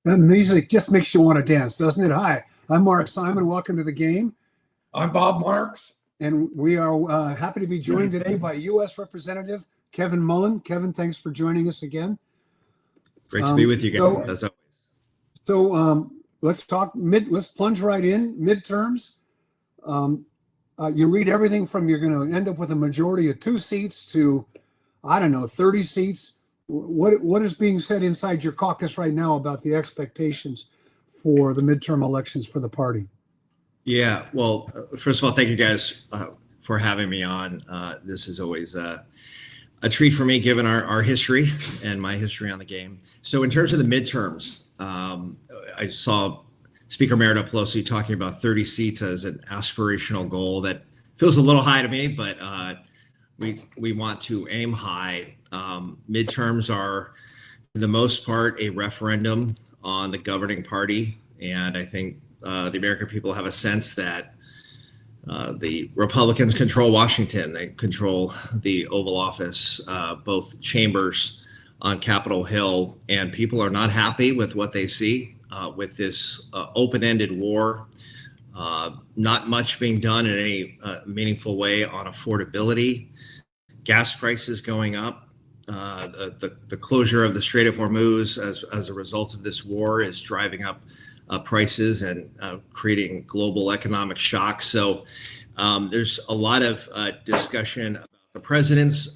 That music just makes you want to dance, doesn't it? Hi, I'm Mark Simon. Welcome to the game. I'm Bob Marks. And we are happy to be joined today by U.S. Representative Kevin Mullin. Kevin, thanks for joining us again. Great to be with you guys, as always. So let's talk let's plunge right in. Midterms. You read everything from you're going to end up with a majority of 2 seats to, I don't know, 30 seats. What is being said inside your caucus right now about the expectations for the midterm elections for the party? Yeah, well, first of all, thank you guys for having me on. This is always a treat for me, given our history and my history on the game. So in terms of the midterms, I saw Speaker Merida Pelosi talking about 30 seats as an aspirational goal. That feels a little high to me, but we want to aim high. Midterms are, for the most part, a referendum on the governing party. And I think the American people have a sense that the Republicans control Washington. They control the Oval Office, both chambers on Capitol Hill, and people are not happy with what they see with this open-ended war. Not much being done in any meaningful way on affordability. Gas prices going up. The closure of the Strait of Hormuz as a result of this war is driving up prices and creating global economic shock. So there's a lot of discussion about the president's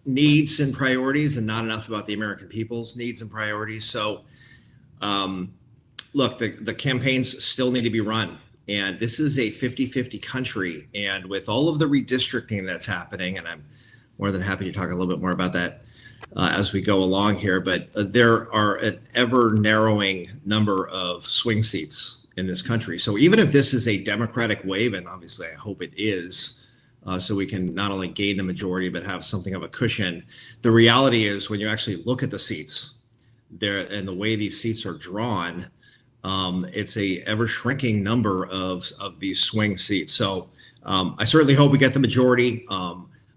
needs and priorities, and not enough about the American people's needs and priorities. So look, the campaigns still need to be run. And this is a 50-50 country. And with all of the redistricting that's happening, and I'm more than happy to talk a little bit more about that as we go along here, but there are an ever narrowing number of swing seats in this country. So even if this is a Democratic wave, and obviously I hope it is, so we can not only gain the majority, but have something of a cushion, the reality is when you actually look at the seats there and the way these seats are drawn, it's a ever shrinking number of these swing seats. So I certainly hope we get the majority.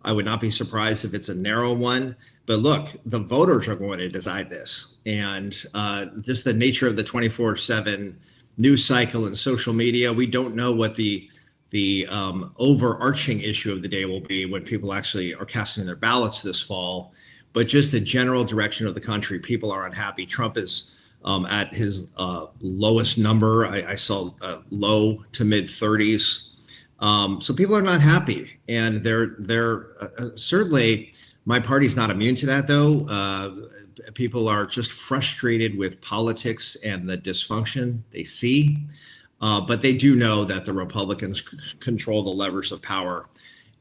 I would not be surprised if it's a narrow one. But look, the voters are going to decide this. And just the nature of the 24/7 news cycle and social media, we don't know what the overarching issue of the day will be when people actually are casting their ballots this fall. But just the general direction of the country, people are unhappy. Trump is at his lowest number. I saw low to mid 30s. So people are not happy, and they're certainly, my party's not immune to that, though. People are just frustrated with politics and the dysfunction they see, but they do know that the Republicans control the levers of power,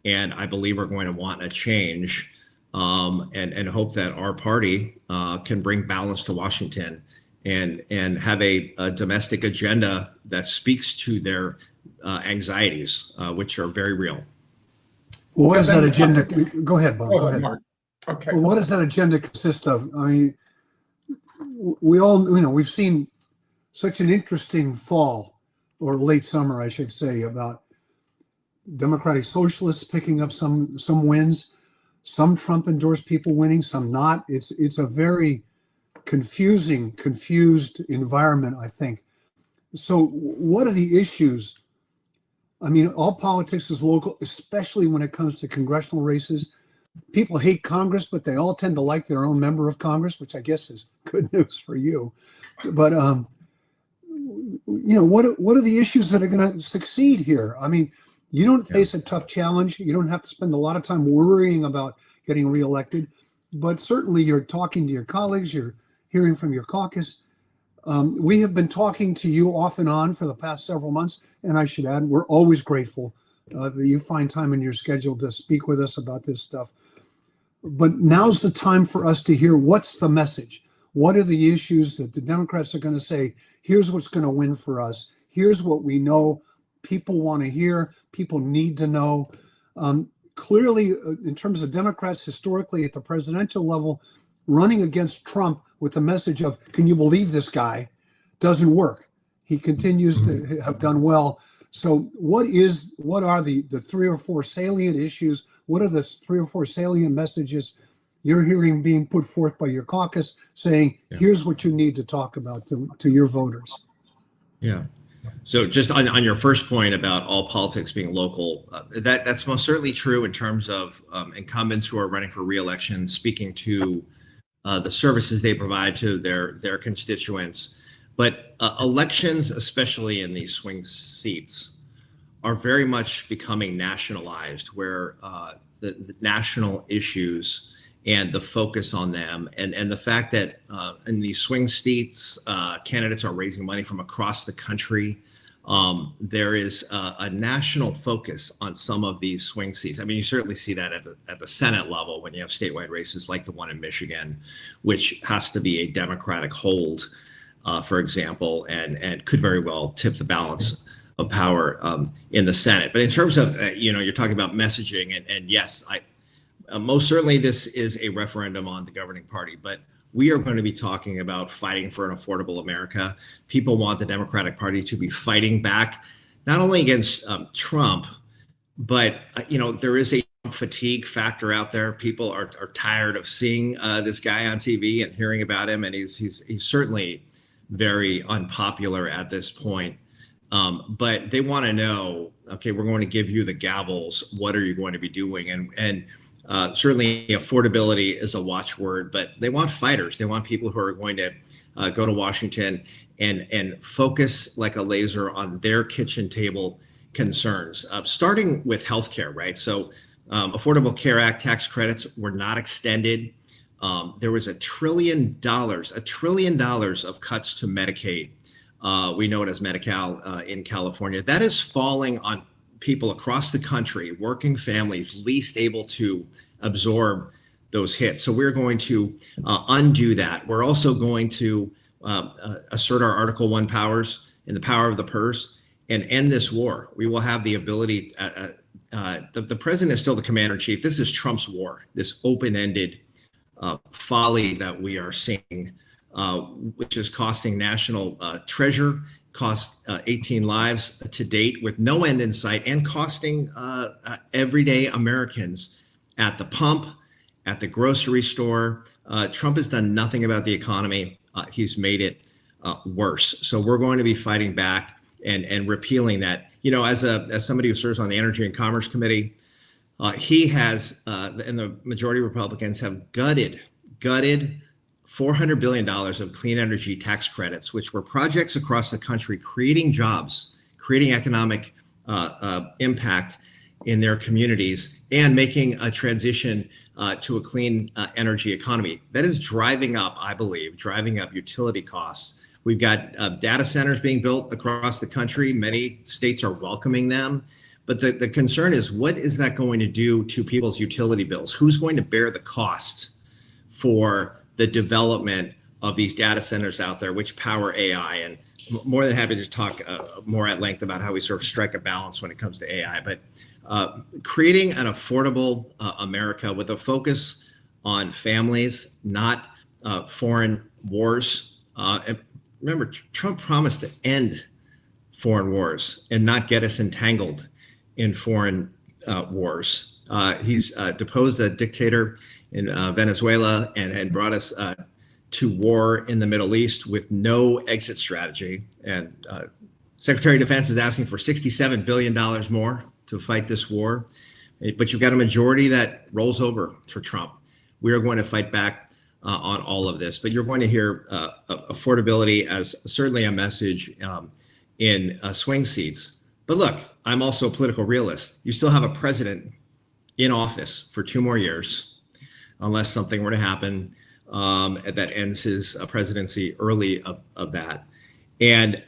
and I believe we're going to want a change, and hope that our party can bring balance to Washington and have a domestic agenda that speaks to their anxieties, which are very real. Well, what does that agenda? Go ahead, Bob. Go ahead, Mark. Okay. Well, what does that agenda consist of? I mean, we all, we've seen such an interesting fall, or late summer, I should say, about Democratic Socialists picking up some wins, some Trump endorsed people winning, some not. It's a very confused environment, I think. So what are the issues? I mean, all politics is local, especially when it comes to congressional races. People hate Congress, but they all tend to like their own member of Congress, which I guess is good news for you. But, what are the issues that are going to succeed here? I mean, you don't face a tough challenge. You don't have to spend a lot of time worrying about getting reelected, but certainly you're talking to your colleagues, you're hearing from your caucus. We have been talking to you off and on for the past several months, and I should add, we're always grateful that you find time in your schedule to speak with us about this stuff. But now's the time for us to hear what's the message. What are the issues that the Democrats are going to say, here's what's going to win for us. Here's what we know people want to hear, people need to know. Clearly, in terms of Democrats historically at the presidential level, running against Trump with the message of, can you believe this guy, doesn't work. He continues to have done well. So what are the 3 or 4 salient issues? What are the 3 or 4 salient messages you're hearing being put forth by your caucus saying, here's what you need to talk about to your voters. Yeah. So just on your first point about all politics being local, that's most certainly true in terms of incumbents who are running for re-election, speaking to the services they provide to their constituents. But elections, especially in these swing seats, are very much becoming nationalized, where the national issues and the focus on them, and the fact that in these swing seats, candidates are raising money from across the country. There is a national focus on some of these swing seats. I mean, you certainly see that at the Senate level when you have statewide races like the one in Michigan, which has to be a Democratic hold, for example, and could very well tip the balance of power in the Senate. But in terms of, you're talking about messaging, and yes, most certainly this is a referendum on the governing party, but we are going to be talking about fighting for an affordable America. People want the Democratic Party to be fighting back, not only against Trump, but there is a fatigue factor out there. People are tired of seeing this guy on TV and hearing about him, and he's certainly very unpopular at this point. But they want to know, okay, we're going to give you the gavels. What are you going to be doing? And certainly affordability is a watchword, but they want fighters. They want people who are going to go to Washington and focus like a laser on their kitchen table concerns, starting with healthcare, right? So Affordable Care Act tax credits were not extended. There was $1 trillion of cuts to Medicaid. We know it as Medi-Cal in California. That is falling on people across the country, working families, least able to absorb those hits. So we're going to undo that. We're also going to assert our Article 1 powers and the power of the purse and end this war. We will have the ability, the president is still the commander in chief. This is Trump's war, this open-ended folly that we are seeing, which is costing national treasure, cost 18 lives to date with no end in sight, and costing everyday Americans at the pump, at the grocery store. Trump has done nothing about the economy. He's made it worse. So we're going to be fighting back and repealing that. As somebody who serves on the Energy and Commerce Committee, he has, and the majority of Republicans have gutted $400 billion of clean energy tax credits, which were projects across the country creating jobs, creating economic impact in their communities, and making a transition to a clean energy economy. That is driving up utility costs. We've got data centers being built across the country. Many states are welcoming them. But the concern is, what is that going to do to people's utility bills? Who's going to bear the cost for the development of these data centers out there, which power AI? And more than happy to talk more at length about how we sort of strike a balance when it comes to AI. But creating an affordable America with a focus on families, not foreign wars. And remember, Trump promised to end foreign wars and not get us entangled in foreign wars. He's deposed a dictator in Venezuela and brought us to war in the Middle East with no exit strategy. And Secretary of Defense is asking for $67 billion more to fight this war. But you've got a majority that rolls over for Trump. We are going to fight back on all of this. But you're going to hear affordability as certainly a message in swing seats. But look, I'm also a political realist. You still have a president in office for 2 more years, unless something were to happen that ends his presidency early of that. And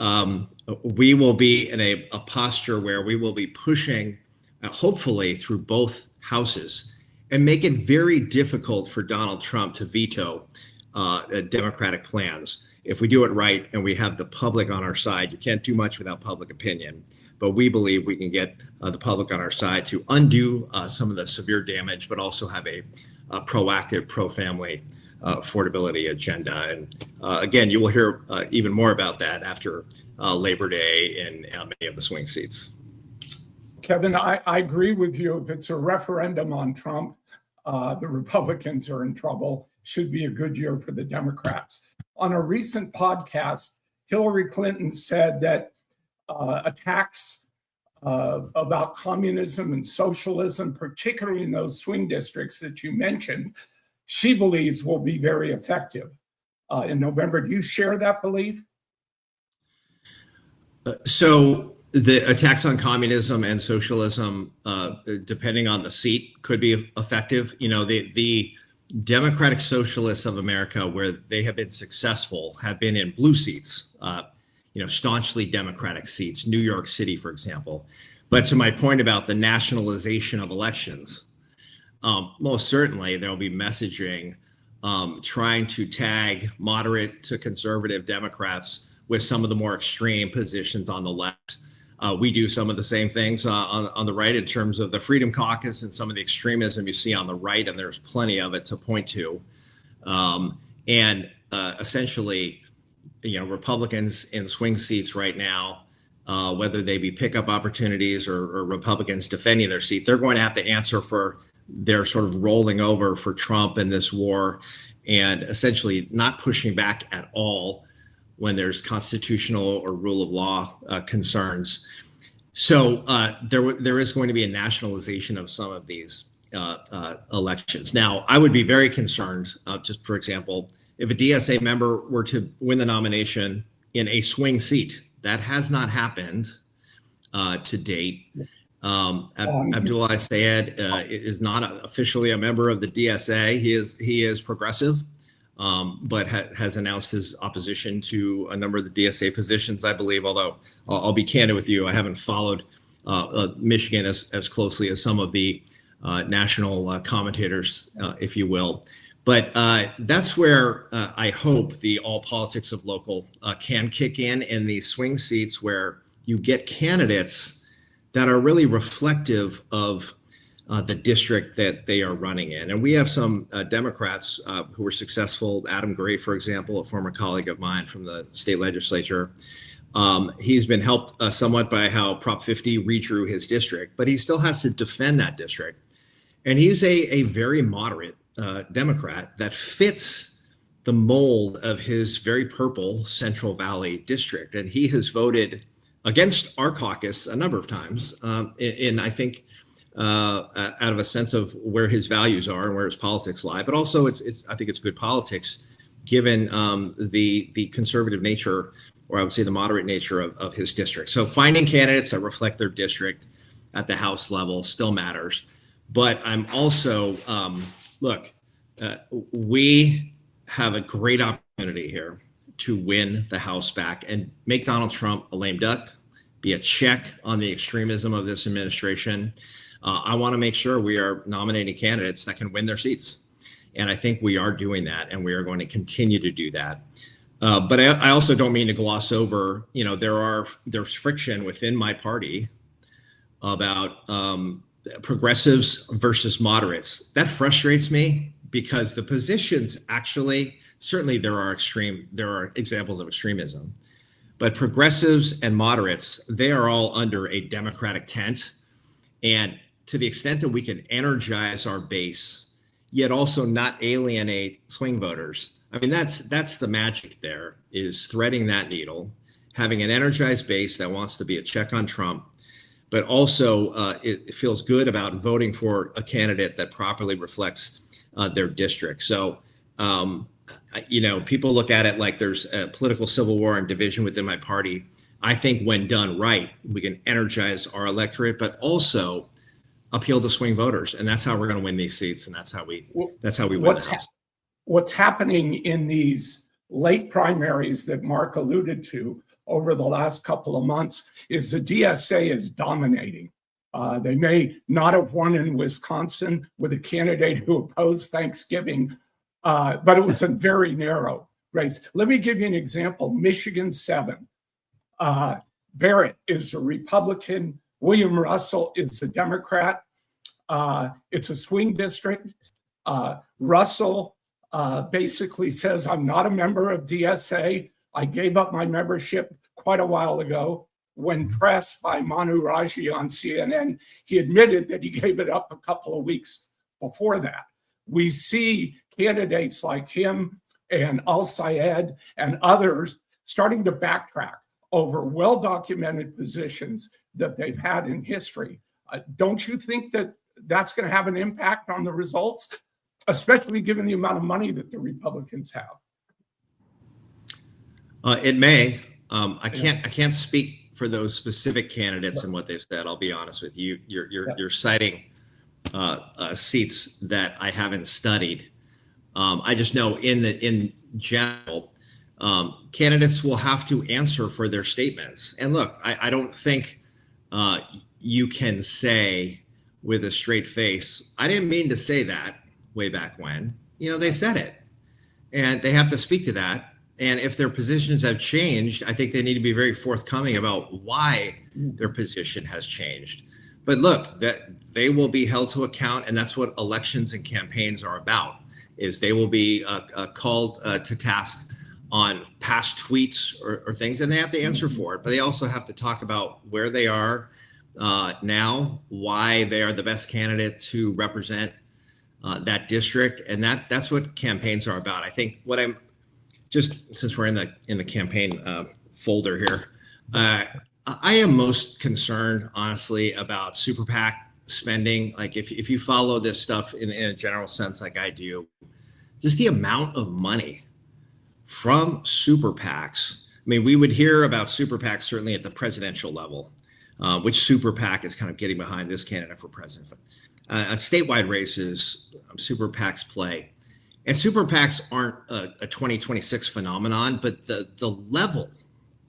we will be in a posture where we will be pushing, hopefully through both houses, and make it very difficult for Donald Trump to veto Democratic plans. If we do it right and we have the public on our side, you can't do much without public opinion. But we believe we can get the public on our side to undo some of the severe damage, but also have a proactive, pro-family affordability agenda. And again, you will hear even more about that after Labor Day in many of the swing seats. Kevin, I agree with you. If it's a referendum on Trump, the Republicans are in trouble. Should be a good year for the Democrats. On a recent podcast, Hillary Clinton said that attacks about communism and socialism, particularly in those swing districts that you mentioned, she believes will be very effective in November. Do you share that belief? So the attacks on communism and socialism, depending on the seat, could be effective. You know, the Democratic Socialists of America, where they have been successful, have been in blue seats, staunchly Democratic seats, New York City, for example. But to my point about the nationalization of elections, most certainly there'll be messaging trying to tag moderate to conservative Democrats with some of the more extreme positions on the left. We do some of the same things on the right in terms of the Freedom Caucus and some of the extremism you see on the right, and there's plenty of it to point to. Essentially, Republicans in swing seats right now, whether they be pickup opportunities or Republicans defending their seat, they're going to have to answer for their sort of rolling over for Trump in this war and essentially not pushing back at all when there's constitutional or rule of law concerns. So there is going to be a nationalization of some of these elections. Now, I would be very concerned, just for example, if a DSA member were to win the nomination in a swing seat. That has not happened to date. Abdullah Sayed is not officially a member of the DSA. He is progressive, but has announced his opposition to a number of the DSA positions, I believe, although I'll be candid with you, I haven't followed Michigan as closely as some of the national commentators, if you will. But that's where I hope the all politics of local can kick in these swing seats where you get candidates that are really reflective of the district that they are running in. And we have some Democrats who were successful. Adam Gray, for example, a former colleague of mine from the state legislature. He's been helped somewhat by how Prop 50 redrew his district, but he still has to defend that district. And he's a very moderate Democrat that fits the mold of his very purple Central Valley district. And he has voted against our caucus a number of times in I think, out of a sense of where his values are and where his politics lie. But also, I think it's good politics given the conservative nature, or I would say the moderate nature of his district. So finding candidates that reflect their district at the House level still matters. But I'm also, we have a great opportunity here to win the House back and make Donald Trump a lame duck, be a check on the extremism of this administration. I want to make sure we are nominating candidates that can win their seats. And I think we are doing that, and we are going to continue to do that. But I also don't mean to gloss over, there's friction within my party about progressives versus moderates. That frustrates me because the positions actually, certainly there are examples of extremism, but progressives and moderates, they are all under a Democratic tent. And to the extent that we can energize our base, yet also not alienate swing voters, I mean, that's the magic there, is threading that needle, having an energized base that wants to be a check on Trump, but also it feels good about voting for a candidate that properly reflects their district. So, people look at it like there's a political civil war and division within my party. I think when done right, we can energize our electorate, but also appeal to swing voters, and that's how we're going to win these seats, and that's how we win the House. What's happening in these late primaries that Mark alluded to over the last couple of months is the DSA is dominating. They may not have won in Wisconsin with a candidate who opposed Thanksgiving, but it was a very narrow race. Let me give you an example. Michigan 7. Barrett is a Republican. William Russell is a Democrat. It's a swing district. Russell basically says, I'm not a member of DSA. I gave up my membership quite a while ago. When pressed by Manu Raji on CNN, he admitted that he gave it up a couple of weeks before that. we see candidates like him and Al-Sayed and others starting to backtrack over well-documented positions that they've had in history. Don't you think that that's going to have an impact on the results, especially given the amount of money that the Republicans have? It may. I can't speak for those specific candidates and what they've said. I'll be honest with you. You're citing seats that I haven't studied. I just know in general, candidates will have to answer for their statements. And look, I don't think you can say with a straight face, I didn't mean to say that way back when. They said it, and they have to speak to that. And if their positions have changed, I think they need to be very forthcoming about why their position has changed. But look, that they will be held to account, and that's what elections and campaigns are about. Is they will be called to task on past tweets or things, and they have to answer for it. But they also have to talk about where they are now, why they are the best candidate to represent that district, and that's what campaigns are about. I think what I'm just since we're in the campaign folder here, I am most concerned, honestly, about super PAC spending. Like if you follow this stuff in a general sense, like I do, just the amount of money from super PACs. I mean, we would hear about super PACs certainly at the presidential level, which super PAC is kind of getting behind this candidate for president. Statewide races, super PACs play. And super PACs aren't a 2026 phenomenon, but the level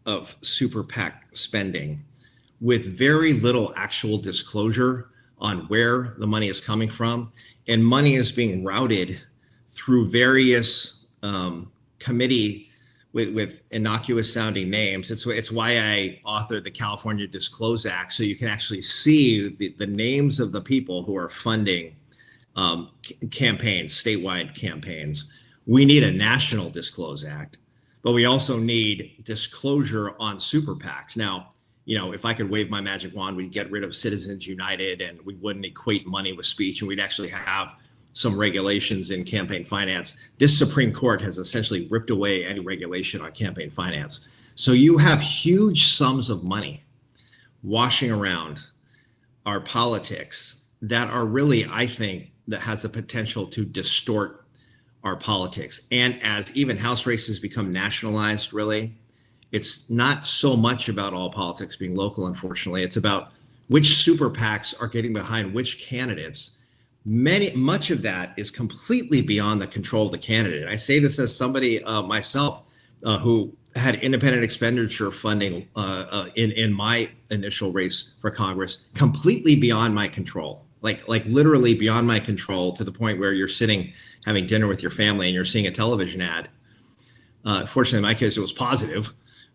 of super PAC spending with very little actual disclosure on where the money is coming from, and money is being routed through various committee with innocuous sounding names. It's why I authored the California Disclose Act, so you can actually see the names of the people who are funding campaigns, statewide campaigns. We need a national Disclose Act, but we also need disclosure on super PACs. Now, if I could wave my magic wand, we'd get rid of Citizens United, and we wouldn't equate money with speech, and we'd actually have some regulations in campaign finance. This Supreme Court has essentially ripped away any regulation on campaign finance. So you have huge sums of money washing around our politics that are really, I think, that has the potential to distort our politics. And as even House races become nationalized, really, it's not so much about all politics being local, unfortunately. It's about which super PACs are getting behind which candidates. Much of that is completely beyond the control of the candidate. I say this as somebody myself who had independent expenditure funding in my initial race for Congress, completely beyond my control. Like literally beyond my control, to the point where you're sitting having dinner with your family and you're seeing a television ad. Fortunately, in my case, it was positive,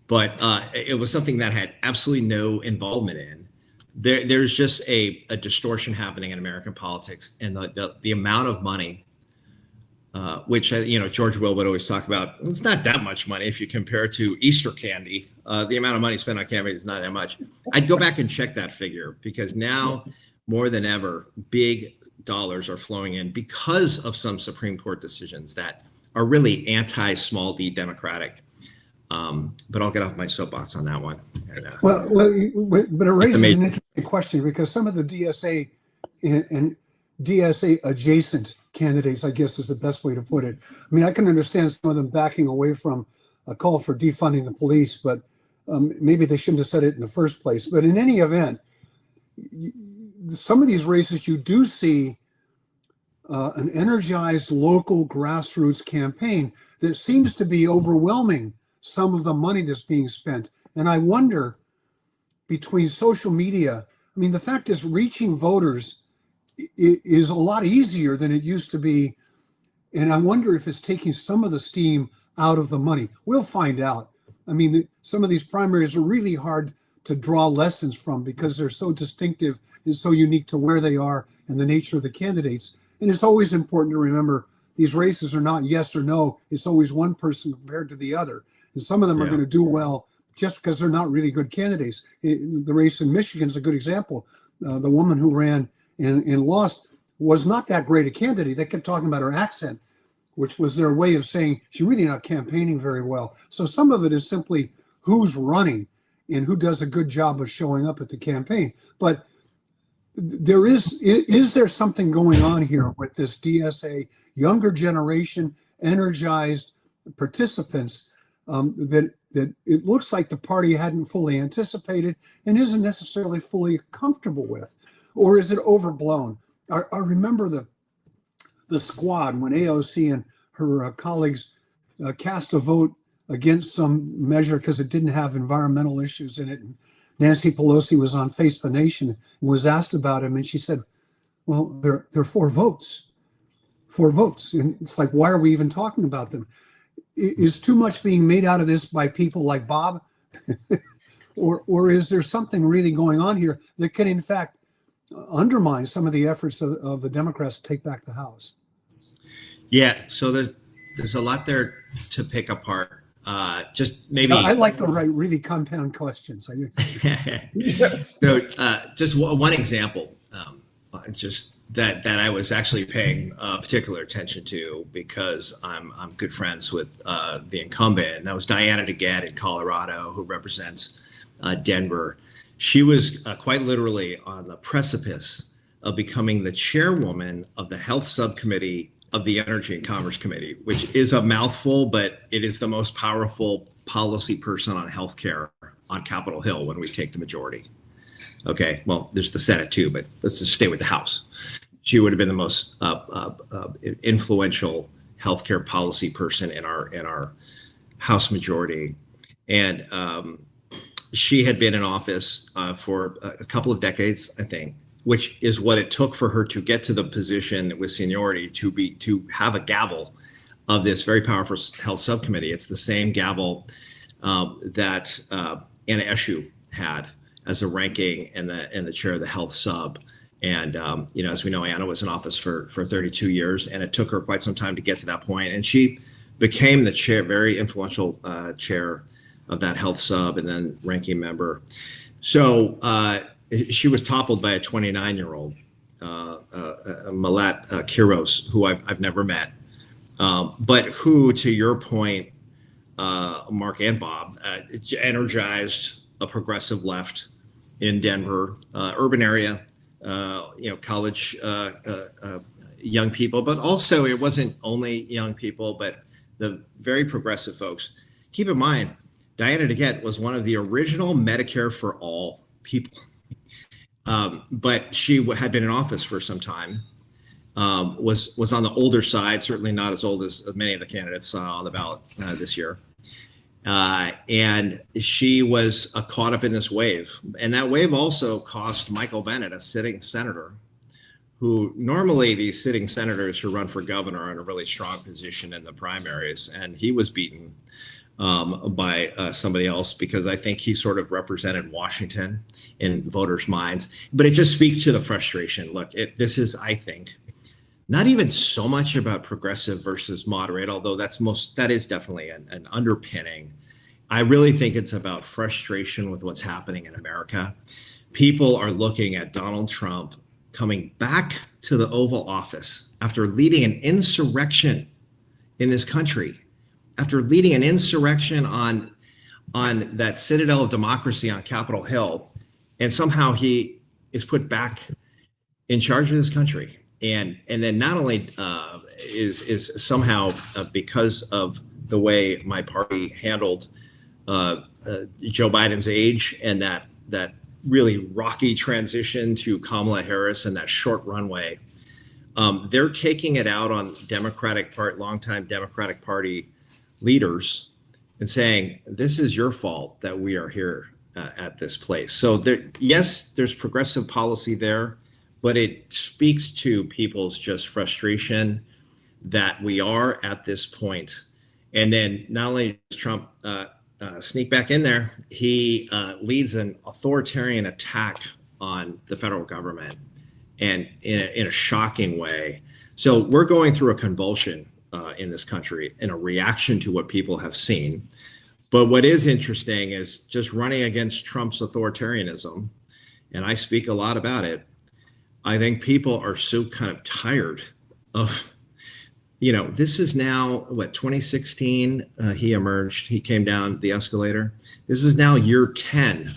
but it was something that had absolutely no involvement in. There's just a distortion happening in American politics, and the amount of money, which George Will would always talk about. It's not that much money if you compare it to Easter candy. The amount of money spent on campaigns is not that much. I'd go back and check that figure, because now more than ever, big dollars are flowing in because of some Supreme Court decisions that are really anti-small d Democratic. But I'll get off my soapbox on that one. But it raises an interesting question, because some of the DSA and DSA adjacent candidates, I guess is the best way to put it. I mean, I can understand some of them backing away from a call for defunding the police, but maybe they shouldn't have said it in the first place. But in any event, some of these races, you do see an energized local grassroots campaign that seems to be overwhelming some of the money that's being spent. And I wonder, between social media, I mean, the fact is reaching voters is a lot easier than it used to be. And I wonder if it's taking some of the steam out of the money. We'll find out. I mean, some of these primaries are really hard to draw lessons from, because they're so distinctive and so unique to where they are and the nature of the candidates. And it's always important to remember these races are not yes or no. It's always one person compared to the other. And some of them are going to do well just because they're not really good candidates. The race in Michigan is a good example. The woman who ran and lost was not that great a candidate. They kept talking about her accent, which was their way of saying she's really not campaigning very well. So some of it is simply who's running and who does a good job of showing up at the campaign. But is there something going on here with this DSA, younger generation, energized participants that it looks like the party hadn't fully anticipated and isn't necessarily fully comfortable with? Or is it overblown? I remember the squad when AOC and her colleagues cast a vote against some measure because it didn't have environmental issues in it. And Nancy Pelosi was on Face the Nation and was asked about him, and she said, well, there are 4 votes. 4 votes. And it's like, why are we even talking about them? Is too much being made out of this by people like Bob? or is there something really going on here that can, in fact, undermine some of the efforts of the Democrats to take back the House? Yeah, so there's a lot there to pick apart. Just maybe I like to write really compound questions. Yes. So just one example, just that I was actually paying particular attention to because I'm good friends with the incumbent, and that was Diana DeGette in Colorado, who represents Denver. She was quite literally on the precipice of becoming the chairwoman of the Health Subcommittee of the Energy and Commerce Committee, which is a mouthful, but it is the most powerful policy person on healthcare on Capitol Hill when we take the majority. Okay, well, there's the Senate too, but let's just stay with the House. She would have been the most influential healthcare policy person in our House majority, and she had been in office for a couple of decades, I think, which is what it took for her to get to the position with seniority to have a gavel of this very powerful health subcommittee. It's the same gavel that Anna Eshoo had as the ranking and the chair of the health sub. And as we know, Anna was in office for 32 years, and it took her quite some time to get to that point. And she became the chair, very influential chair of that health sub, and then ranking member. So she was toppled by a 29-year-old, Malat Kiros, who I've never met, but who, to your point, Mark and Bob, energized a progressive left in Denver, urban area, college young people, but also it wasn't only young people, but the very progressive folks. Keep in mind, Diana DeGette was one of the original Medicare for All people. But she had been in office for some time, was on the older side, certainly not as old as many of the candidates on the ballot this year. And she was caught up in this wave. And that wave also cost Michael Bennet, a sitting senator, who normally these sitting senators who run for governor are in a really strong position in the primaries. And he was beaten by somebody else because I think he sort of represented Washington in voters' minds. But it just speaks to the frustration. Look, this is, I think, not even so much about progressive versus moderate, although that is definitely an underpinning. I really think it's about frustration with what's happening in America. People are looking at Donald Trump coming back to the Oval Office after leading an insurrection in this country, after leading an insurrection on that citadel of democracy on Capitol Hill, and somehow he is put back in charge of this country. And then not only is somehow because of the way my party handled Joe Biden's age and that really rocky transition to Kamala Harris and that short runway, they're taking it out on longtime Democratic Party leaders and saying, this is your fault that we are here at this place. So there's progressive policy there, but it speaks to people's just frustration that we are at this point. And then not only does Trump sneak back in there, he leads an authoritarian attack on the federal government, and in a shocking way. So we're going through a convulsion in this country in a reaction to what people have seen. But what is interesting is just running against Trump's authoritarianism, and I speak a lot about it, I think people are so kind of tired of, this is now what, 2016, he emerged, he came down the escalator. This is now year 10,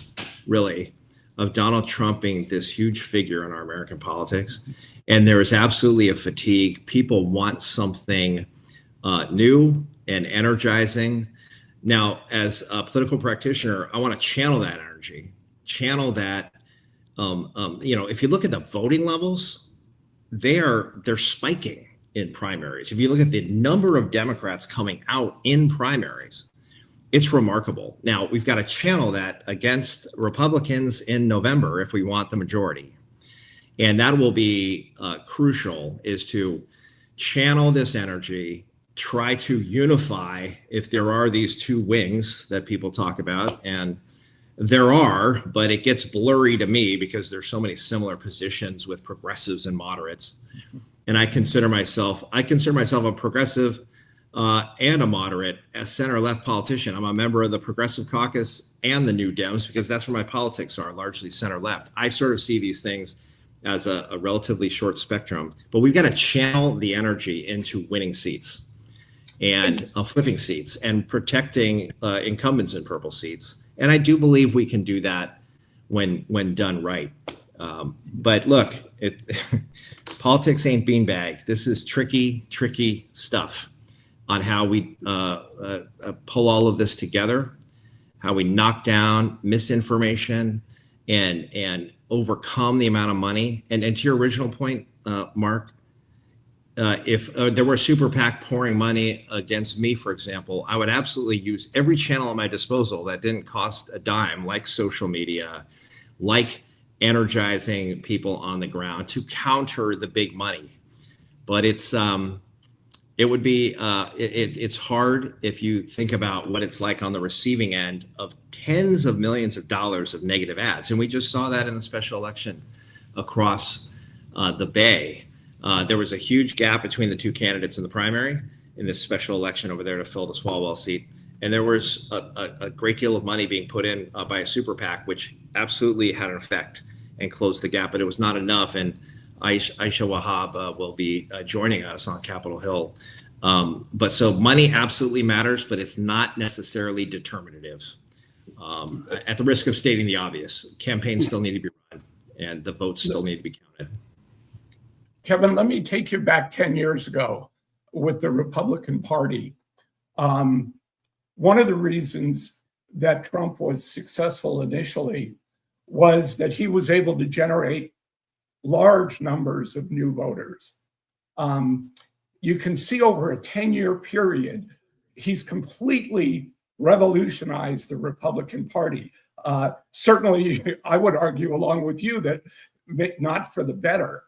really, of Donald Trump being this huge figure in our American politics. And there is absolutely a fatigue. People want something new and energizing. Now, as a political practitioner, I want to channel that energy, channel that. If you look at the voting levels, they're spiking in primaries. If you look at the number of Democrats coming out in primaries, it's remarkable. Now, we've got to channel that against Republicans in November if we want the majority. And that will be crucial, is to channel this energy, try to unify if there are these two wings that people talk about. And there are, but it gets blurry to me because there's so many similar positions with progressives and moderates. And I consider myself a progressive and a moderate, a center-left politician. I'm a member of the Progressive Caucus and the New Dems because that's where my politics are, largely center-left. I sort of see these things as a relatively short spectrum, but we've got to channel the energy into winning seats and flipping seats and protecting incumbents in purple seats. And I do believe we can do that when done right. But look, politics ain't beanbag. This is tricky stuff on how we pull all of this together, how we knock down misinformation and overcome the amount of money. And to your original point, Mark, if there were a super PAC pouring money against me, for example, I would absolutely use every channel at my disposal that didn't cost a dime, like social media, like energizing people on the ground to counter the big money. But it's hard if you think about what it's like on the receiving end of tens of millions of dollars of negative ads. And we just saw that in the special election across the Bay. There was a huge gap between the two candidates in the primary in this special election over there to fill the Swalwell seat. And there was a great deal of money being put in by a super PAC, which absolutely had an effect and closed the gap, but it was not enough. And Aisha Wahab will be joining us on Capitol Hill. But so money absolutely matters, but it's not necessarily determinative. At the risk of stating the obvious, campaigns still need to be run and the votes still need to be counted. Kevin, let me take you back 10 years ago with the Republican Party. One of the reasons that Trump was successful initially was that he was able to generate large numbers of new voters. You can see over a 10-year period, he's completely revolutionized the Republican Party. Certainly, I would argue along with you that not for the better.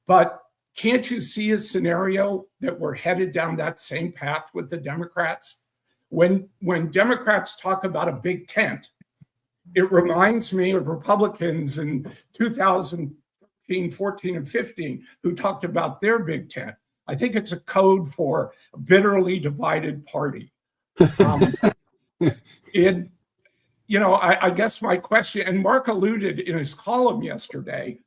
But can't you see a scenario that we're headed down that same path with the Democrats? When Democrats talk about a big tent, it reminds me of Republicans in 2013, 14, and 15 who talked about their big tent. I think it's a code for a bitterly divided party. I guess my question, and Mark alluded in his column yesterday,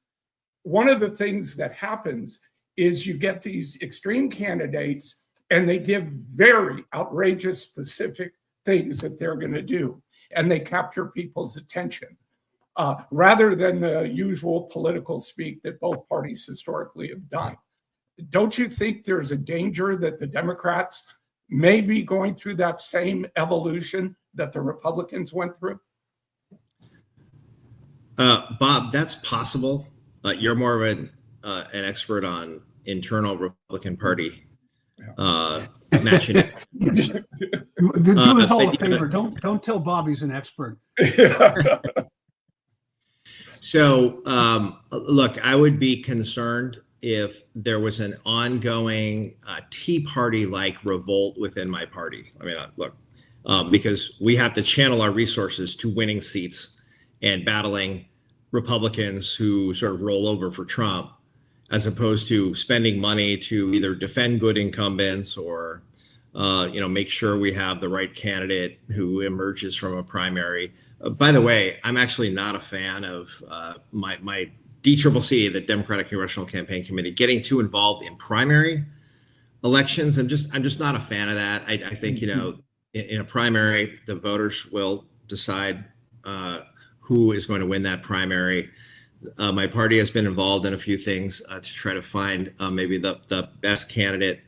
one of the things that happens is you get these extreme candidates and they give very outrageous specific things that they're going to do, and they capture people's attention rather than the usual political speak that both parties historically have done. Don't you think there's a danger that the Democrats may be going through that same evolution that the Republicans went through? Bob, that's possible. You're more of an expert on internal Republican Party matching. Do us all a favor. Don't tell Bob he's an expert. So, look, I would be concerned if there was an ongoing Tea Party-like revolt within my party. I mean, look, because we have to channel our resources to winning seats and battling Republicans who sort of roll over for Trump, as opposed to spending money to either defend good incumbents or, make sure we have the right candidate who emerges from a primary. By the way, I'm actually not a fan of my DCCC, the Democratic Congressional Campaign Committee, getting too involved in primary elections. I'm just not a fan of that. I think, you know, in a primary, the voters will decide who is going to win that primary. My party has been involved in a few things to try to find maybe the best candidate.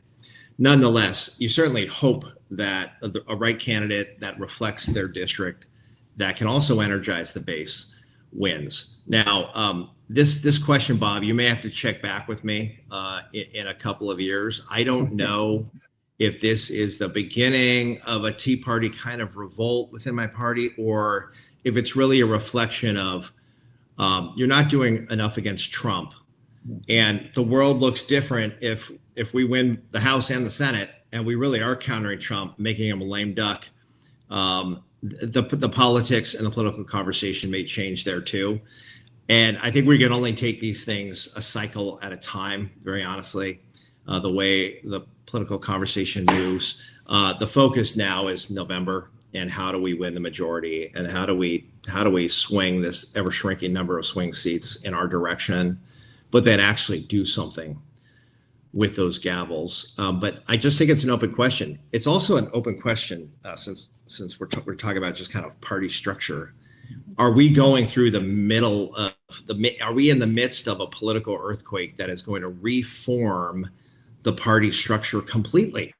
Nonetheless, you certainly hope that a right candidate that reflects their district, that can also energize the base, wins. Now, this question, Bob, you may have to check back with me in a couple of years. I don't know if this is the beginning of a Tea Party kind of revolt within my party, or if it's really a reflection of you're not doing enough against Trump, and the world looks different if we win the House and the Senate, and we really are countering Trump, making him a lame duck. The politics and the political conversation may change there too. And I think we can only take these things a cycle at a time, very honestly, the way the political conversation moves. The focus now is November, and how do we win the majority, and how do we swing this ever shrinking number of swing seats in our direction, but then actually do something with those gavels. But I just think it's an open question. It's also an open question since we're talking about just kind of party structure. Are we going through the middle of are we in the midst of a political earthquake that is going to reform the party structure completely?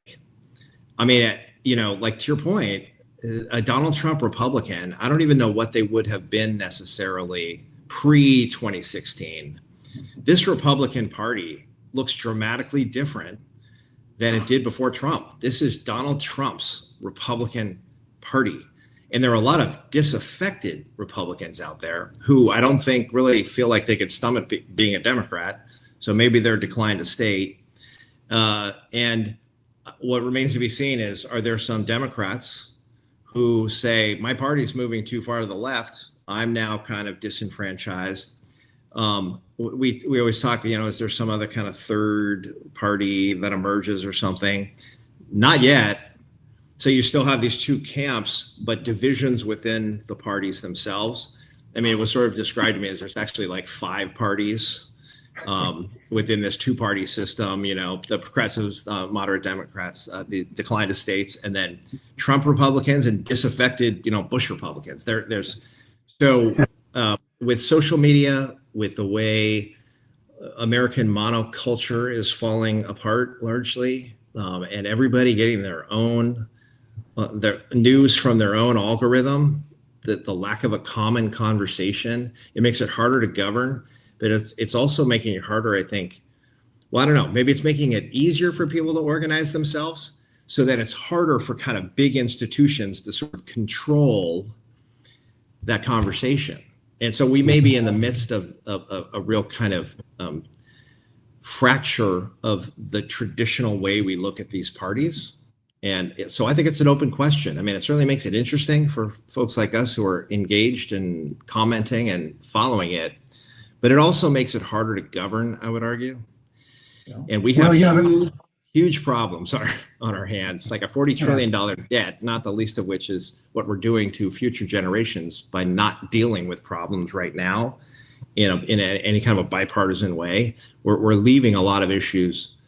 I mean, you know, like to your point, a Donald Trump Republican, I don't even know what they would have been necessarily pre-2016. This Republican Party looks dramatically different than it did before Trump. This is Donald Trump's Republican Party. And there are a lot of disaffected Republicans out there who I don't think really feel like they could stomach being a Democrat. So maybe they're declined to state. And what remains to be seen is, are there some Democrats who say, my party's moving too far to the left, I'm now kind of disenfranchised? We always talk, you know, is there some other kind of third party that emerges or something? Not yet. So you still have these two camps, but divisions within the parties themselves. I mean, it was sort of described to me as there's actually like 5 parties within this 2-party system, you know, the progressives, moderate Democrats, the decline of states, and then Trump Republicans and disaffected, you know, Bush Republicans. There's so with social media, with the way American monoculture is falling apart largely, and everybody getting their own their news from their own algorithm, the lack of a common conversation, it makes it harder to govern, but it's also making it harder, I think. Well, I don't know, maybe it's making it easier for people to organize themselves so that it's harder for kind of big institutions to sort of control that conversation. And so we may be in the midst of a real kind of fracture of the traditional way we look at these parties. And so I think it's an open question. I mean, it certainly makes it interesting for folks like us who are engaged and commenting and following it, but it also makes it harder to govern, I would argue. Yeah. And we have huge problems on our hands, like a $40 trillion debt, not the least of which is what we're doing to future generations by not dealing with problems right now in any kind of a bipartisan way. We're leaving a lot of issues,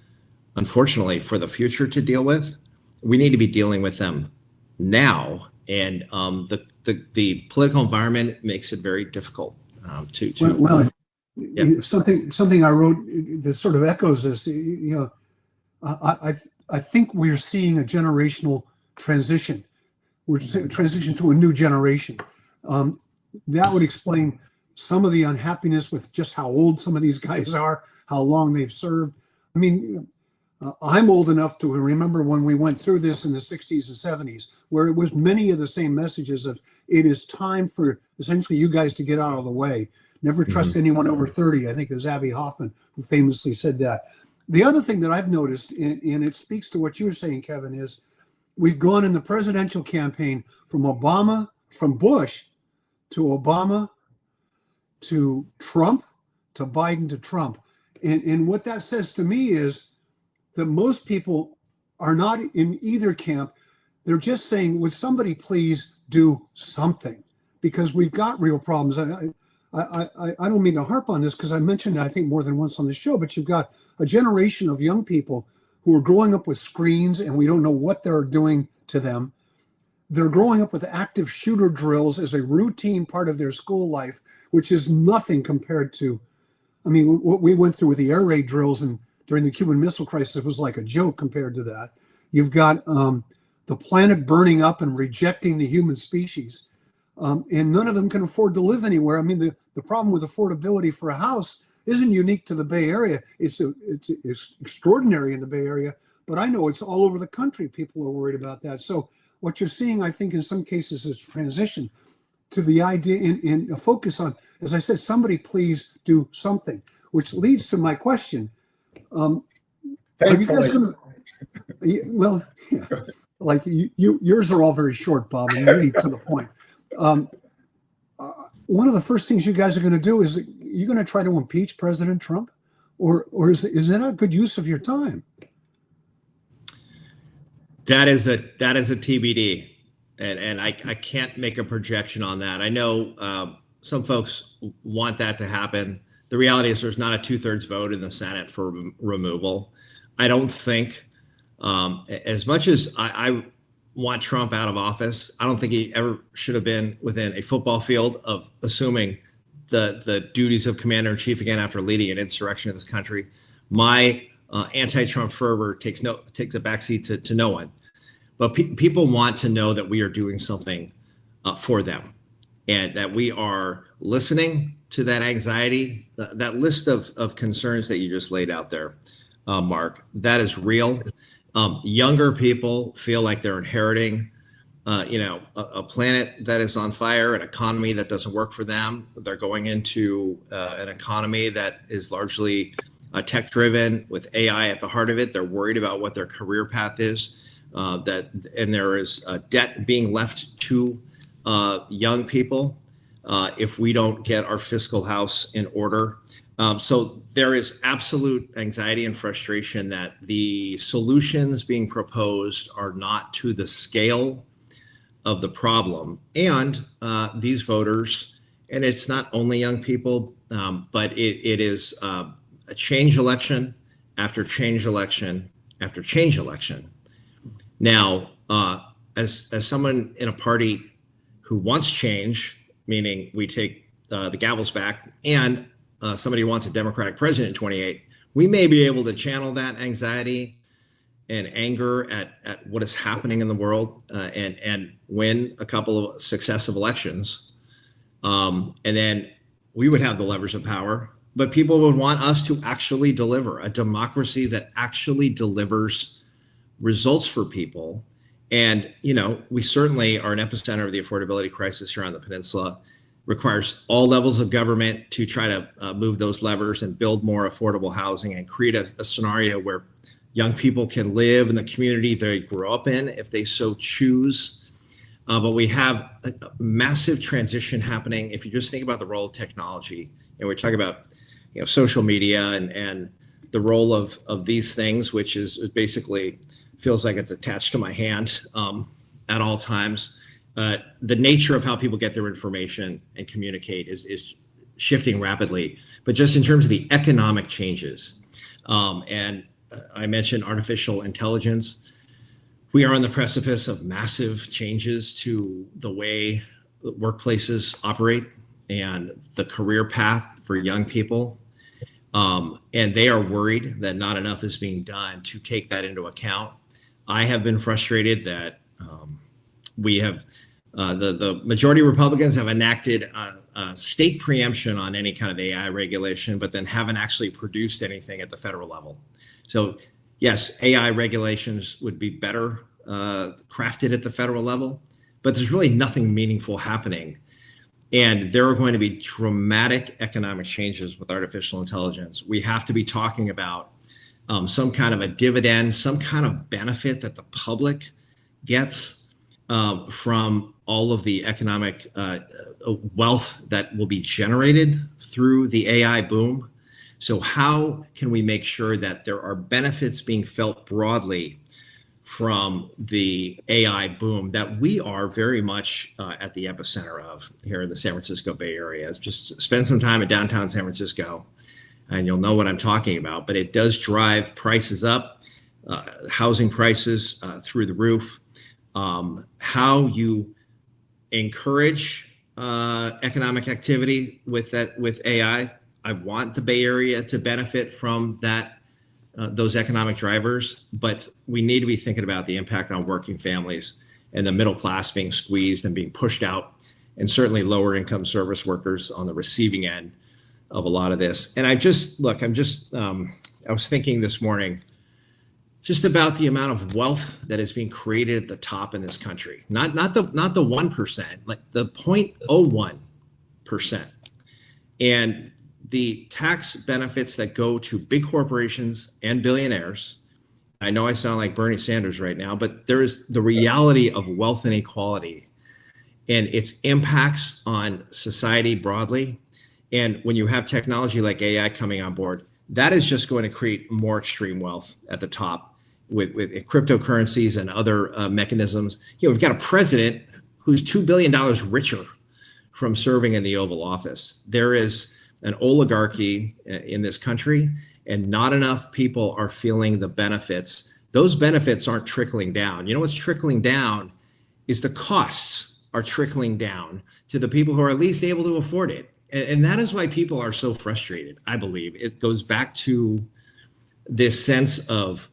unfortunately, for the future to deal with. We need to be dealing with them now, and the political environment makes it very difficult to. Yeah. Something I wrote that sort of echoes this. You know, I think we're seeing a generational transition. We're transitioning to a new generation. That would explain some of the unhappiness with just how old some of these guys are, how long they've served. I mean, I'm old enough to remember when we went through this in the 60s and 70s, where it was many of the same messages of it is time for essentially you guys to get out of the way. Never trust anyone over 30. I think it was Abby Hoffman who famously said that. The other thing that I've noticed, and it speaks to what you were saying, Kevin, is we've gone in the presidential campaign from Bush to Obama to Trump to Biden to Trump. And what that says to me is that most people are not in either camp. They're just saying, would somebody please do something? Because we've got real problems. I don't mean to harp on this because I mentioned it, I think, more than once on the show, but you've got a generation of young people who are growing up with screens and we don't know what they're doing to them. They're growing up with active shooter drills as a routine part of their school life, which is nothing compared to, I mean, what we went through with the air raid drills and during the Cuban Missile Crisis was like a joke compared to that. You've got the planet burning up and rejecting the human species. And none of them can afford to live anywhere. I mean, the problem with affordability for a house isn't unique to the Bay Area. It's extraordinary in the Bay Area, but I know it's all over the country. People are worried about that. So what you're seeing, I think, in some cases is transition to the idea in a focus on, as I said, somebody please do something, which leads to my question. Are you guys gonna, well, yeah, like yours are all very short, Bob, and really to the point. One of the first things you guys are going to do is you're going to try to impeach President Trump, or is that a good use of your time? That is a TBD, and I can't make a projection on that. I know some folks want that to happen. The reality is there's not a 2/3 vote in the Senate for removal. I don't think, as much as I want Trump out of office, I don't think he ever should have been within a football field of assuming the duties of commander in chief again after leading an insurrection in this country. My anti-Trump fervor takes a backseat to no one. But people want to know that we are doing something for them and that we are listening to that anxiety, that list of concerns that you just laid out there, Mark. That is real. Younger people feel like they're inheriting, a planet that is on fire, an economy that doesn't work for them. They're going into an economy that is largely tech-driven with AI at the heart of it. They're worried about what their career path is. And there is debt being left to young people if we don't get our fiscal house in order. So there is absolute anxiety and frustration that the solutions being proposed are not to the scale of the problem. And these voters, and it's not only young people, but it is a change election after change election after change election. Now, as someone in a party who wants change, meaning we take the gavels back, and somebody who wants a Democratic president in 28, we may be able to channel that anxiety and anger at what is happening in the world and win a couple of successive elections. And then we would have the levers of power, but people would want us to actually deliver a democracy that actually delivers results for people. And, we certainly are an epicenter of the affordability crisis here on the peninsula. Requires all levels of government to try to move those levers and build more affordable housing and create a scenario where young people can live in the community they grew up in if they so choose. But we have a massive transition happening. If you just think about the role of technology, and we're talking about social media and the role of these things, which is basically feels like it's attached to my hand at all times. The nature of how people get their information and communicate is shifting rapidly. But just in terms of the economic changes, and I mentioned artificial intelligence, we are on the precipice of massive changes to the way workplaces operate and the career path for young people. And they are worried that not enough is being done to take that into account. I have been frustrated that we have the majority of Republicans have enacted state preemption on any kind of AI regulation, but then haven't actually produced anything at the federal level. So yes, AI regulations would be better crafted at the federal level, but there's really nothing meaningful happening. And there are going to be dramatic economic changes with artificial intelligence. We have to be talking about some kind of a dividend, some kind of benefit that the public gets from all of the economic wealth that will be generated through the AI boom. So how can we make sure that there are benefits being felt broadly from the AI boom that we are very much at the epicenter of here in the San Francisco Bay Area. Just spend some time in downtown San Francisco and you'll know what I'm talking about. But it does drive prices up, housing prices through the roof. How you encourage economic activity with AI. I want the Bay Area to benefit from that. Those economic drivers, but we need to be thinking about the impact on working families and the middle class being squeezed and being pushed out, and certainly lower income service workers on the receiving end of a lot of this. And I was thinking this morning just about the amount of wealth that is being created at the top in this country, not the 1%, like the 0.01%. And the tax benefits that go to big corporations and billionaires. I know I sound like Bernie Sanders right now, but there is the reality of wealth inequality and its impacts on society broadly. And when you have technology like AI coming on board, that is just going to create more extreme wealth at the top with cryptocurrencies and other mechanisms. We've got a president who's $2 billion richer from serving in the Oval Office. There is an oligarchy in this country, and not enough people are feeling the benefits. Those benefits aren't trickling down. You know what's trickling down is the costs are trickling down to the people who are at least able to afford it. And that is why people are so frustrated, I believe. It goes back to this sense of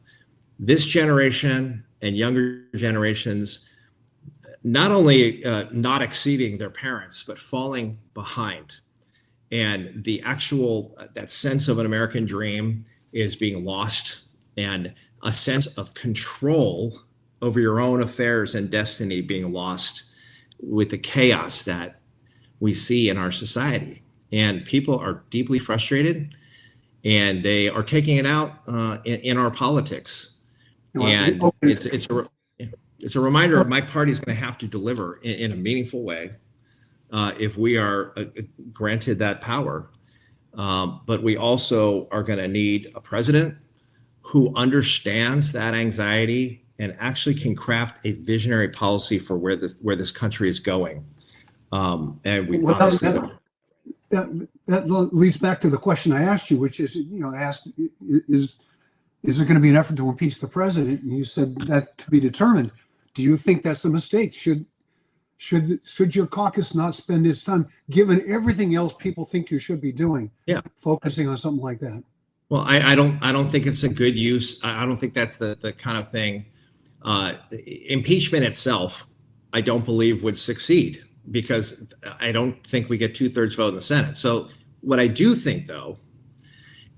this generation and younger generations not only not exceeding their parents, but falling behind. And the actual, that sense of an American dream is being lost, and a sense of control over your own affairs and destiny being lost with the chaos that we see in our society. And people are deeply frustrated, and they are taking it out in our politics. And it's a reminder of my party is going to have to deliver in a meaningful way. If we are granted that power. But we also are going to need a president who understands that anxiety and actually can craft a visionary policy for where this country is going. And we that leads back to the question I asked you, which is, I asked, is there going to be an effort to impeach the president? And you said that to be determined. Do you think that's a mistake? Should your caucus not spend its time, given everything else people think you should be doing, focusing on something like that? Well, I don't think it's a good use. I don't think that's the kind of thing. Impeachment itself, I don't believe would succeed, because I don't think we get 2/3 vote in the Senate. So what I do think, though,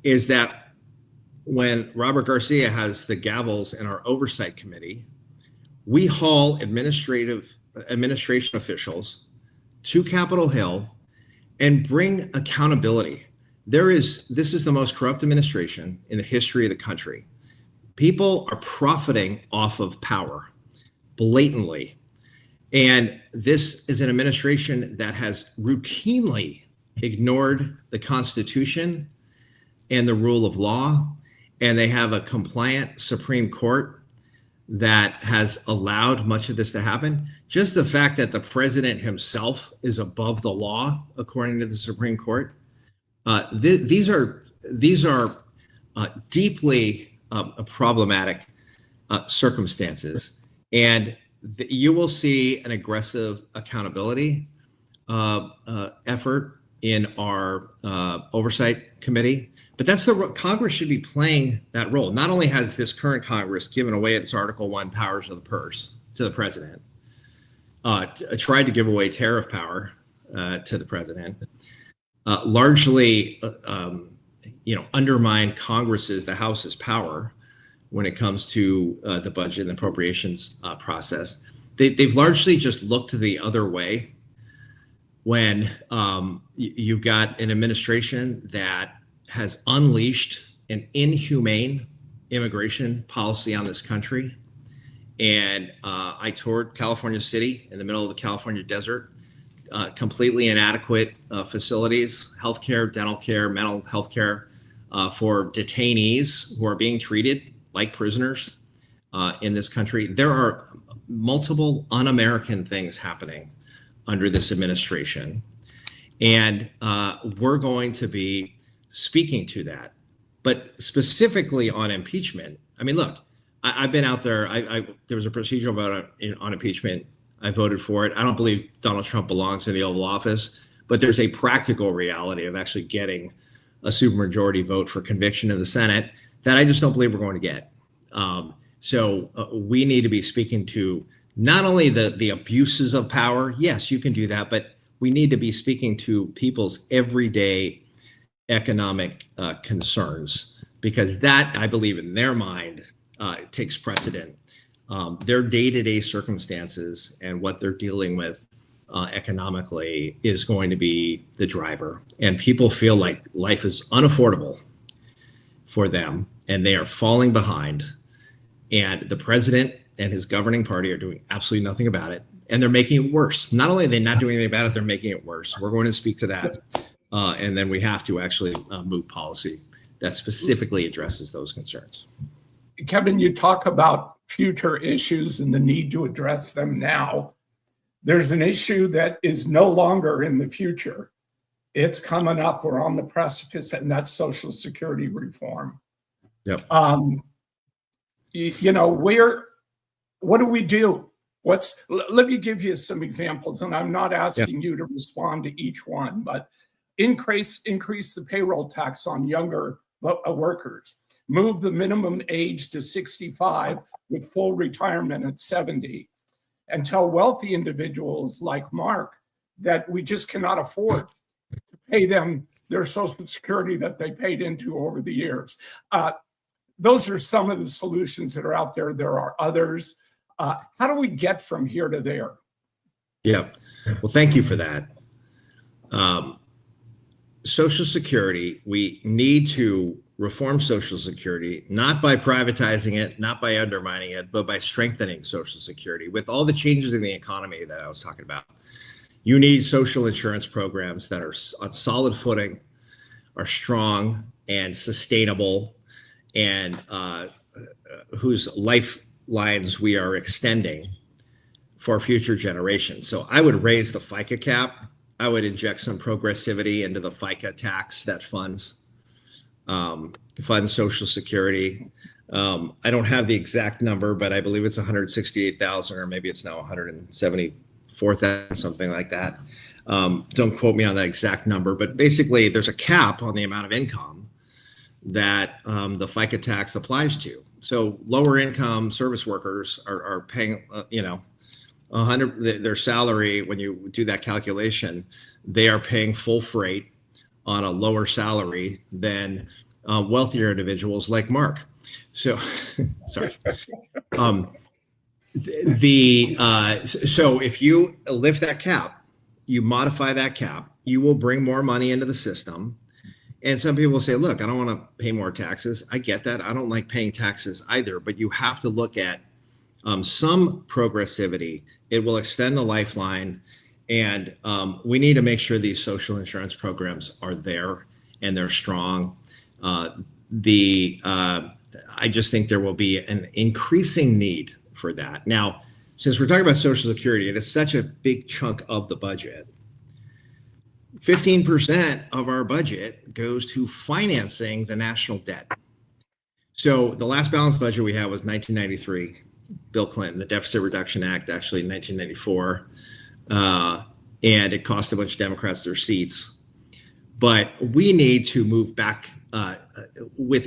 is that when Robert Garcia has the gavels in our oversight committee, we haul administration officials to Capitol Hill and bring accountability. This is the most corrupt administration in the history of the country. People are profiting off of power blatantly. And this is an administration that has routinely ignored the Constitution and the rule of law. And they have a compliant Supreme Court that has allowed much of this to happen. Just the fact that the president himself is above the law, according to the Supreme Court, these are deeply problematic circumstances. And you will see an aggressive accountability effort in our oversight committee. But that's Congress should be playing that role. Not only has this current Congress given away its Article I powers of the purse to the president, tried to give away tariff power to the president, largely, undermine the House's power when it comes to the budget and appropriations process. They've largely just looked the other way when you've got an administration that has unleashed an inhumane immigration policy on this country. And I toured California City in the middle of the California desert, completely inadequate facilities, healthcare, dental care, mental health care for detainees who are being treated like prisoners. in this country. There are multiple un-American things happening under this administration, and we're going to be speaking to that. But specifically on impeachment, I mean, look, I've been out there. There was a procedural vote on impeachment. I voted for it. I don't believe Donald Trump belongs in the Oval Office, but there's a practical reality of actually getting a supermajority vote for conviction in the Senate that I just don't believe we're going to get. So we need to be speaking to not only the abuses of power. Yes, you can do that, but we need to be speaking to people's everyday economic concerns, because that, I believe, in their mind, takes precedent. Their day-to-day circumstances and what they're dealing with economically is going to be the driver. And people feel like life is unaffordable for them, and they are falling behind. And the president and his governing party are doing absolutely nothing about it. And they're making it worse. Not only are they not doing anything about it, they're making it worse. We're going to speak to that. And then we have to actually move policy that specifically addresses those concerns. Kevin, you talk about future issues and the need to address them now. There's an issue that is no longer in the future. It's coming up. We're on the precipice, and that's Social Security reform. Yep. What do we do? Let me give you some examples, and I'm not asking you to respond to each one, but increase the payroll tax on younger workers, move the minimum age to 65 with full retirement at 70, and tell wealthy individuals like Mark that we just cannot afford to pay them their Social Security that they paid into over the years. Those are some of the solutions that are out there. There are others. How do we get from here to there? Yeah. Well, thank you for that. Social Security, we need to reform Social Security, not by privatizing it, not by undermining it, but by strengthening Social Security. With all the changes in the economy that I was talking about, you need social insurance programs that are on solid footing, are strong and sustainable, and whose lifelines we are extending for future generations. So I would raise the FICA cap. I would inject some progressivity into the FICA tax that funds Social Security. I don't have the exact number, but I believe it's 168,000, or maybe it's now 174,000, something like that. Don't quote me on that exact number, but basically there's a cap on the amount of income that the FICA tax applies to. So lower income service workers are paying, 100 their salary. When you do that calculation, they are paying full freight on a lower salary than wealthier individuals like Mark. So, sorry. So if you lift that cap, you modify that cap, you will bring more money into the system. And some people say, look, I don't want to pay more taxes. I get that. I don't like paying taxes either, but you have to look at some progressivity. It will extend the lifeline. And we need to make sure these social insurance programs are there and they're strong. I just think there will be an increasing need for that. Now, since we're talking about Social Security, it is such a big chunk of the budget. 15% of our budget goes to financing the national debt. So the last balanced budget we had was 1993, Bill Clinton, the Deficit Reduction Act, actually in 1994. And it cost a bunch of Democrats their seats. But we need to move back with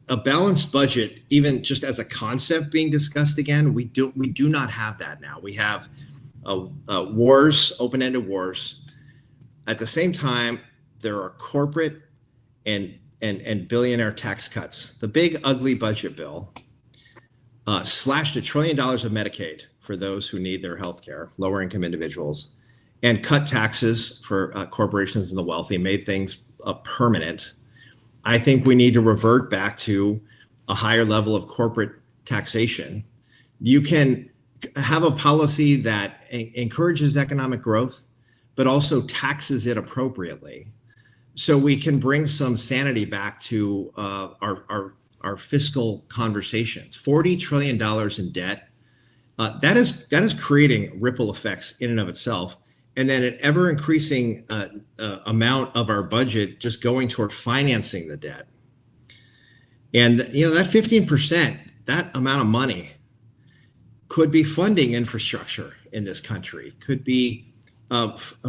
a balanced budget, even just as a concept being discussed again. We do not have that now. We have wars, open-ended wars. At the same time, there are corporate and billionaire tax cuts. The big ugly budget bill slashed $1 trillion of Medicaid for those who need their health care, lower income individuals, and cut taxes for corporations and the wealthy, made things permanent. I think we need to revert back to a higher level of corporate taxation. You can have a policy that encourages economic growth, but also taxes it appropriately, so we can bring some sanity back to our fiscal conversations. $40 trillion in debt. That is creating ripple effects in and of itself. And then an ever increasing amount of our budget just going toward financing the debt. And, you know, that 15%, that amount of money could be funding infrastructure in this country, could be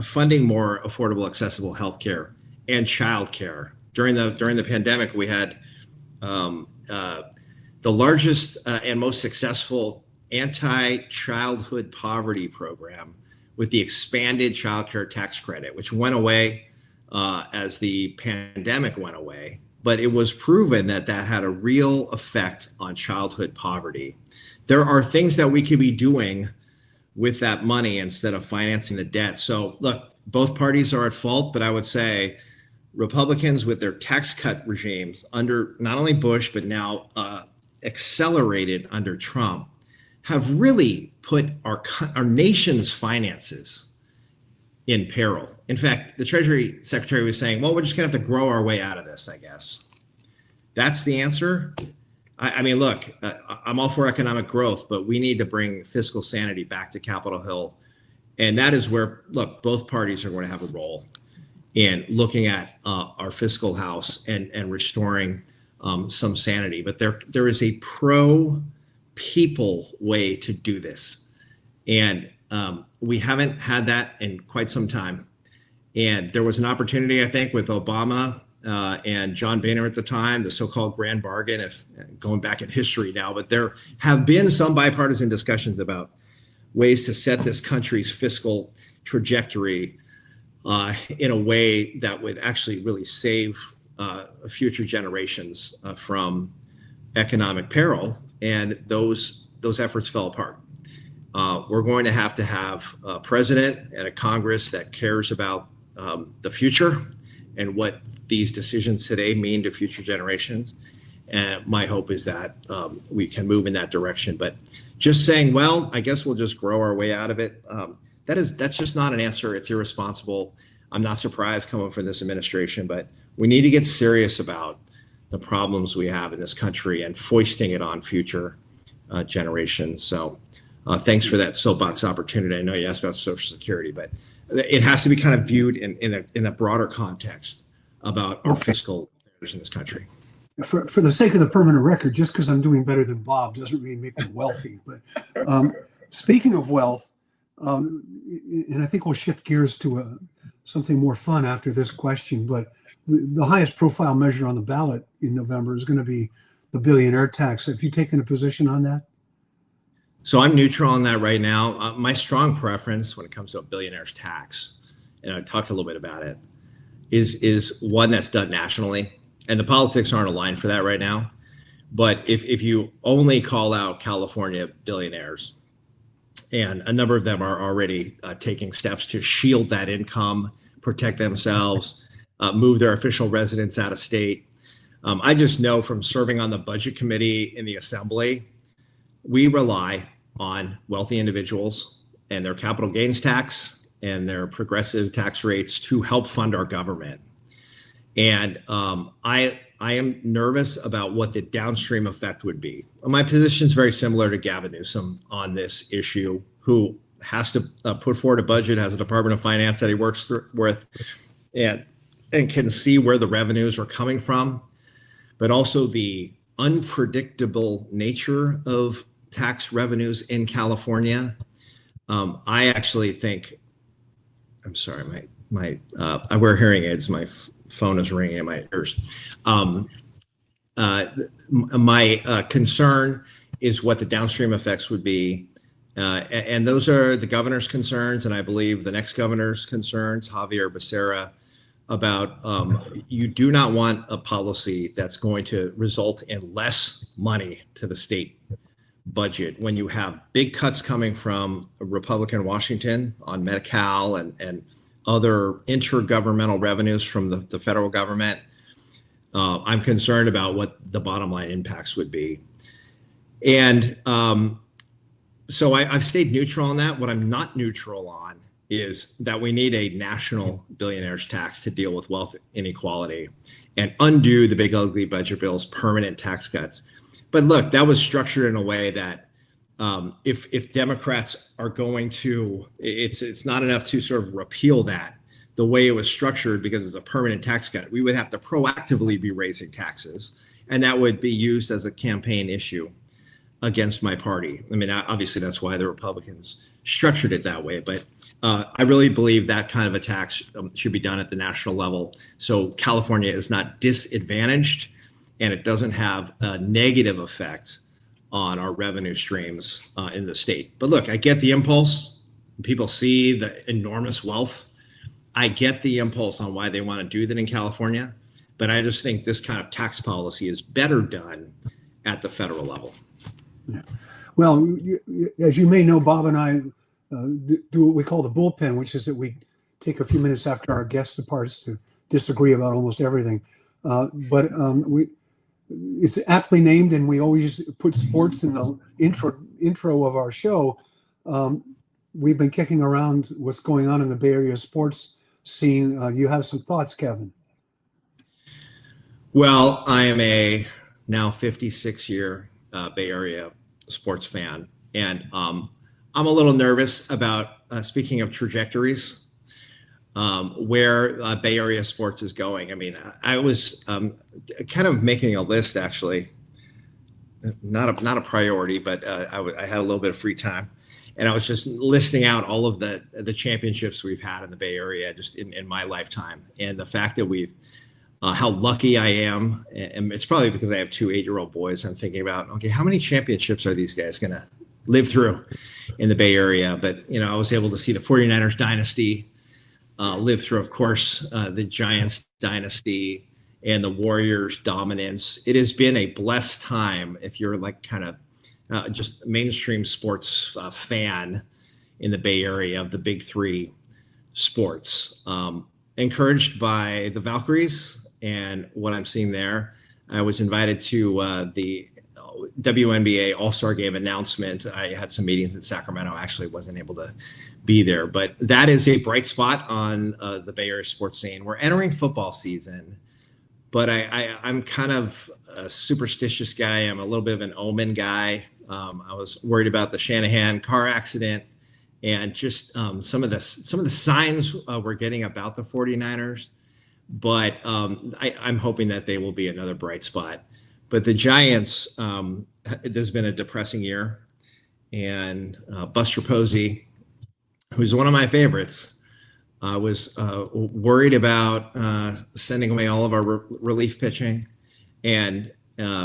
funding more affordable, accessible healthcare and childcare. During the pandemic, we had the largest and most successful anti-childhood poverty program with the expanded child care tax credit, which went away as the pandemic went away. But it was proven that that had a real effect on childhood poverty. There are things that we could be doing with that money instead of financing the debt. So look, both parties are at fault, but I would say Republicans with their tax cut regimes under not only Bush, but now accelerated under Trump, have really put our nation's finances in peril. In fact, the Treasury Secretary was saying, well, we're just gonna have to grow our way out of this, I guess. That's the answer. I mean, look, I'm all for economic growth, but we need to bring fiscal sanity back to Capitol Hill. And that is where, look, both parties are going to have a role in looking at our fiscal house and restoring some sanity. But there is a pro-people way to do this. And we haven't had that in quite some time. And there was an opportunity, I think, with Obama and John Boehner at the time, the so-called grand bargain, if going back in history now, but there have been some bipartisan discussions about ways to set this country's fiscal trajectory in a way that would actually really save future generations from economic peril. And those efforts fell apart. We're going to have a president and a Congress that cares about the future and what these decisions today mean to future generations. And my hope is that we can move in that direction. But just saying, well, I guess we'll just grow our way out of it. That's just not an answer. It's irresponsible. I'm not surprised coming from this administration, but we need to get serious about the problems we have in this country and foisting it on future generations. So thanks for that soapbox opportunity. I know you asked about Social Security, but it has to be kind of viewed in a broader context about our fiscal affairs in this country. For the sake of the permanent record, just because I'm doing better than Bob doesn't mean make me wealthy. But speaking of wealth, and I think we'll shift gears to something more fun after this question, but the highest profile measure on the ballot in November is going to be the billionaire tax. Have you taken a position on that? So I'm neutral on that right now. My strong preference when it comes to a billionaire's tax, and I talked a little bit about it, is one that's done nationally. And the politics aren't aligned for that right now. But if you only call out California billionaires, and a number of them are already taking steps to shield that income, protect themselves, move their official residence out of state. I just know from serving on the budget committee in the assembly, we rely on wealthy individuals and their capital gains tax and their progressive tax rates to help fund our government. And I am nervous about what the downstream effect would be. My position is very similar to Gavin Newsom on this issue, who has to put forward a budget, has a Department of Finance that he works with, and can see where the revenues are coming from, but also the unpredictable nature of tax revenues in California. I actually think, I'm sorry, I wear hearing aids. My phone is ringing in my ears. My concern is what the downstream effects would be. And those are the governor's concerns, and I believe the next governor's concerns, Javier Becerra, about you do not want a policy that's going to result in less money to the state budget when you have big cuts coming from Republican Washington on Medi-Cal and other intergovernmental revenues from the federal government. I'm concerned about what the bottom line impacts would be. And so I've stayed neutral on that. What I'm not neutral on is that we need a national billionaires tax to deal with wealth inequality. and undo the big ugly budget bill's permanent tax cuts. But look, that was structured in a way that if Democrats are going to, it's not enough to sort of repeal that the way it was structured because it's a permanent tax cut. We would have to proactively be raising taxes, and that would be used as a campaign issue against my party. I mean, obviously that's why the Republicans structured it that way, but I really believe that kind of a tax should be done at the national level, so California is not disadvantaged and it doesn't have a negative effect on our revenue streams in the state. But look, I get the impulse. People see the enormous wealth. I get the impulse on why they want to do that in California, but I just think this kind of tax policy is better done at the federal level. Yeah. Well, as you may know, Bob and I do what we call the bullpen, which is that we take a few minutes after our guest departs to disagree about almost everything. But it's aptly named, and we always put sports in the intro of our show. We've been kicking around what's going on in the Bay Area sports scene. You have some thoughts, Kevin? Well, I am a now 56-year Bay Area sports fan, and I'm a little nervous about, speaking of trajectories, where Bay Area sports is going. I mean, I was kind of making a list, actually, not a priority, but I had a little bit of free time, and I was just listing out all of the championships we've had in the Bay Area just in my lifetime, and the fact that we've how lucky I am, and it's probably because I have two 8-year-old boys. I'm thinking about, okay, how many championships are these guys going to live through in the Bay Area? But I was able to see the 49ers dynasty live through, of course, the Giants dynasty and the Warriors dominance. It has been a blessed time if you're like kind of just mainstream sports fan in the Bay Area of the big three sports. Encouraged by the Valkyries and what I'm seeing there. I was invited to the WNBA All-Star Game announcement. I had some meetings in Sacramento. I actually wasn't able to be there, but that is a bright spot on the Bay Area sports scene. We're entering football season, but I'm kind of a superstitious guy. I'm a little bit of an omen guy. I was worried about the Shanahan car accident and just some of the signs we're getting about the 49ers. But I'm hoping that they will be another bright spot. But the Giants, there's been a depressing year. And Buster Posey, who's one of my favorites, was worried about sending away all of our relief pitching and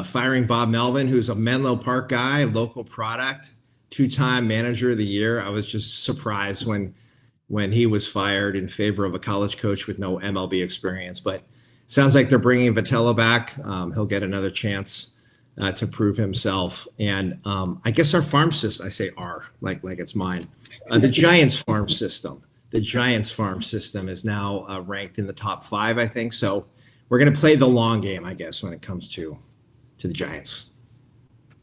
firing Bob Melvin, who's a Menlo Park guy, local product, 2-time manager of the year. I was just surprised when he was fired in favor of a college coach with no MLB experience. But sounds like they're bringing Vitello back. He'll get another chance to prove himself. And I guess our farm system, I say our, like it's mine, the Giants farm system. The Giants farm system is now ranked in the top 5, I think. So we're going to play the long game, I guess, when it comes to the Giants.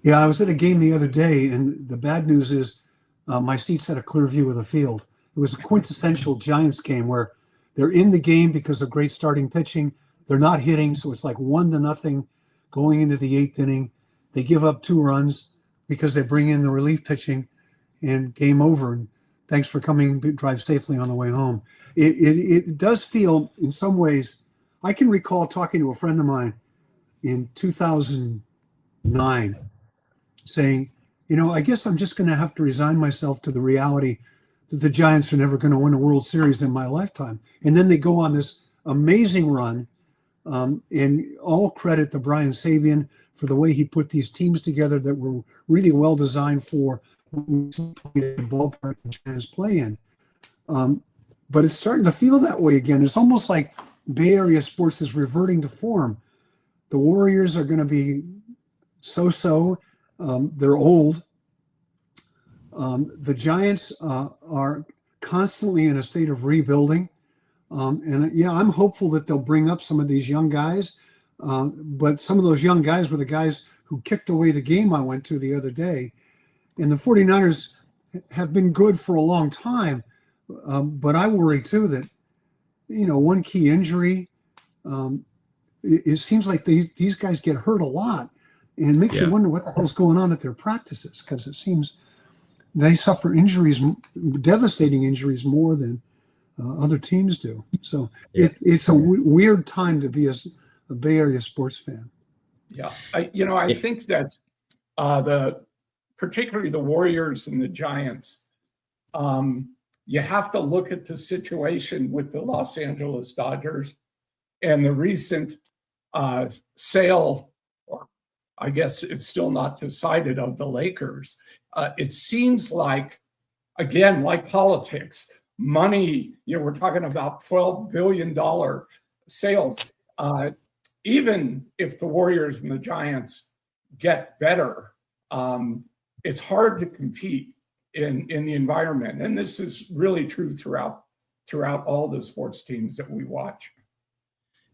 Yeah, I was at a game the other day, and the bad news is my seats had a clear view of the field. It was a quintessential Giants game where they're in the game because of great starting pitching. They're not hitting, so it's like 1-0 going into the 8th inning. They give up 2 runs because they bring in the relief pitching, and game over. And thanks for coming. Drive safely on the way home. It does feel, in some ways, I can recall talking to a friend of mine in 2009 saying, I guess I'm just going to have to resign myself to the reality that the Giants are never going to win a World Series in my lifetime. And then they go on this amazing run, and all credit to Brian Sabian for the way he put these teams together that were really well designed for the ballpark the Giants play in. But it's starting to feel that way again. It's almost like Bay Area sports is reverting to form. The Warriors are going to be so-so. They're old. The Giants are constantly in a state of rebuilding. I'm hopeful that they'll bring up some of these young guys. But some of those young guys were the guys who kicked away the game I went to the other day. And the 49ers have been good for a long time. But I worry, too, that, one key injury, it seems like these guys get hurt a lot, and it makes you wonder what the hell's going on at their practices, because it seems they suffer injuries, devastating injuries, more than other teams do. So it's a weird time to be a Bay Area sports fan. Yeah, I think that particularly the Warriors and the Giants, you have to look at the situation with the Los Angeles Dodgers and the recent sale, or I guess it's still not decided, of the Lakers. It seems like, again, like politics, money, we're talking about $12 billion sales. Even if the Warriors and the Giants get better, it's hard to compete in the environment. And this is really true throughout all the sports teams that we watch.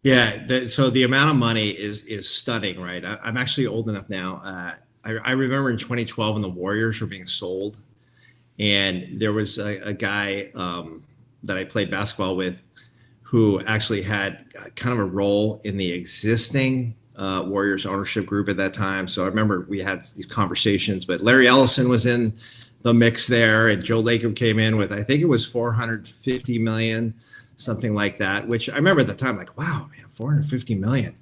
Yeah, so the amount of money is stunning, right? I'm actually old enough now. I remember in 2012 when the Warriors were being sold, and there was a guy that I played basketball with who actually had kind of a role in the existing Warriors ownership group at that time. So I remember we had these conversations, but Larry Ellison was in the mix there, and Joe Lacob came in with, I think it was $450 million, something like that, which I remember at the time, like, wow, man, $450 million.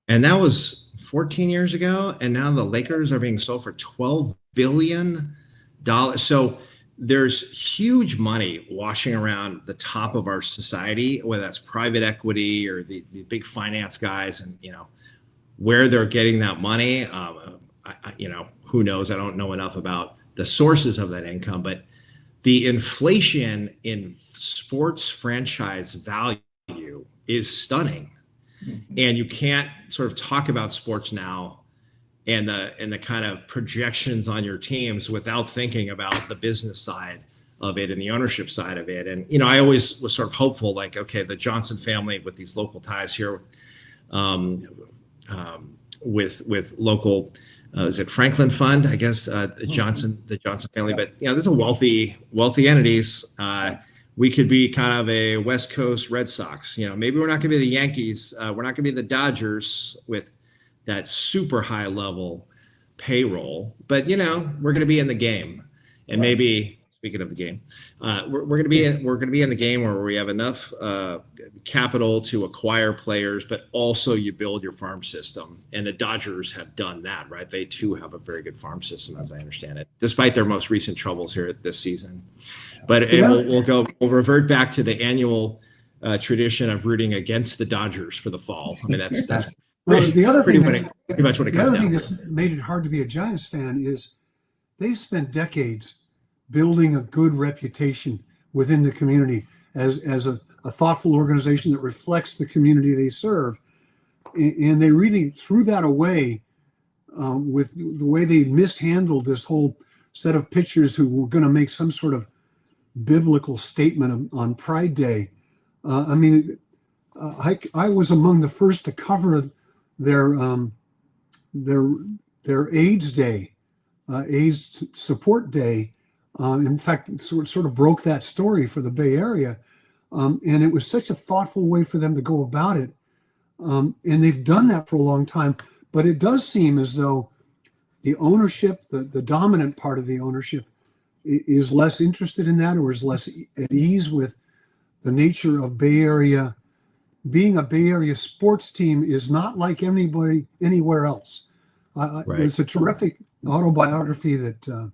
And that was 14 years ago. And now the Lakers are being sold for $12 billion. So there's huge money washing around the top of our society, whether that's private equity or the big finance guys, and, where they're getting that money. Who knows? I don't know enough about the sources of that income, but the inflation in sports franchise value is stunning. Mm-hmm. And you can't sort of talk about sports now and the kind of projections on your teams without thinking about the business side of it and the ownership side of it. And, I always was sort of hopeful, like, okay, the Johnson family with these local ties here, with local, is it Franklin Fund? I guess the Johnson family. But there's a wealthy entities. We could be kind of a West Coast Red Sox. Maybe we're not going to be the Yankees. We're not going to be the Dodgers with that super high level payroll. But we're going to be in the game, and maybe. Speaking of the game, we're going to be in the game where we have enough capital to acquire players, but also you build your farm system. And the Dodgers have done that, right? They too have a very good farm system, as I understand it, despite their most recent troubles here this season. But we'll revert back to the annual tradition of rooting against the Dodgers for the fall. I mean, that's the other thing pretty much what it comes down to. The other thing that's made it hard to be a Giants fan is they've spent decades building a good reputation within the community as a thoughtful organization that reflects the community they serve. And they really threw that away with the way they mishandled this whole set of pitchers who were going to make some sort of biblical statement on Pride Day. I was among the first to cover their AIDS Day, AIDS Support Day. In fact, it sort of broke that story for the Bay Area. And it was such a thoughtful way for them to go about it. And they've done that for a long time. But it does seem as though the ownership, the dominant part of the ownership, is less interested in that, or is less at ease with the nature of Bay Area. Being a Bay Area sports team is not like anybody anywhere else. Right. There's a terrific autobiography that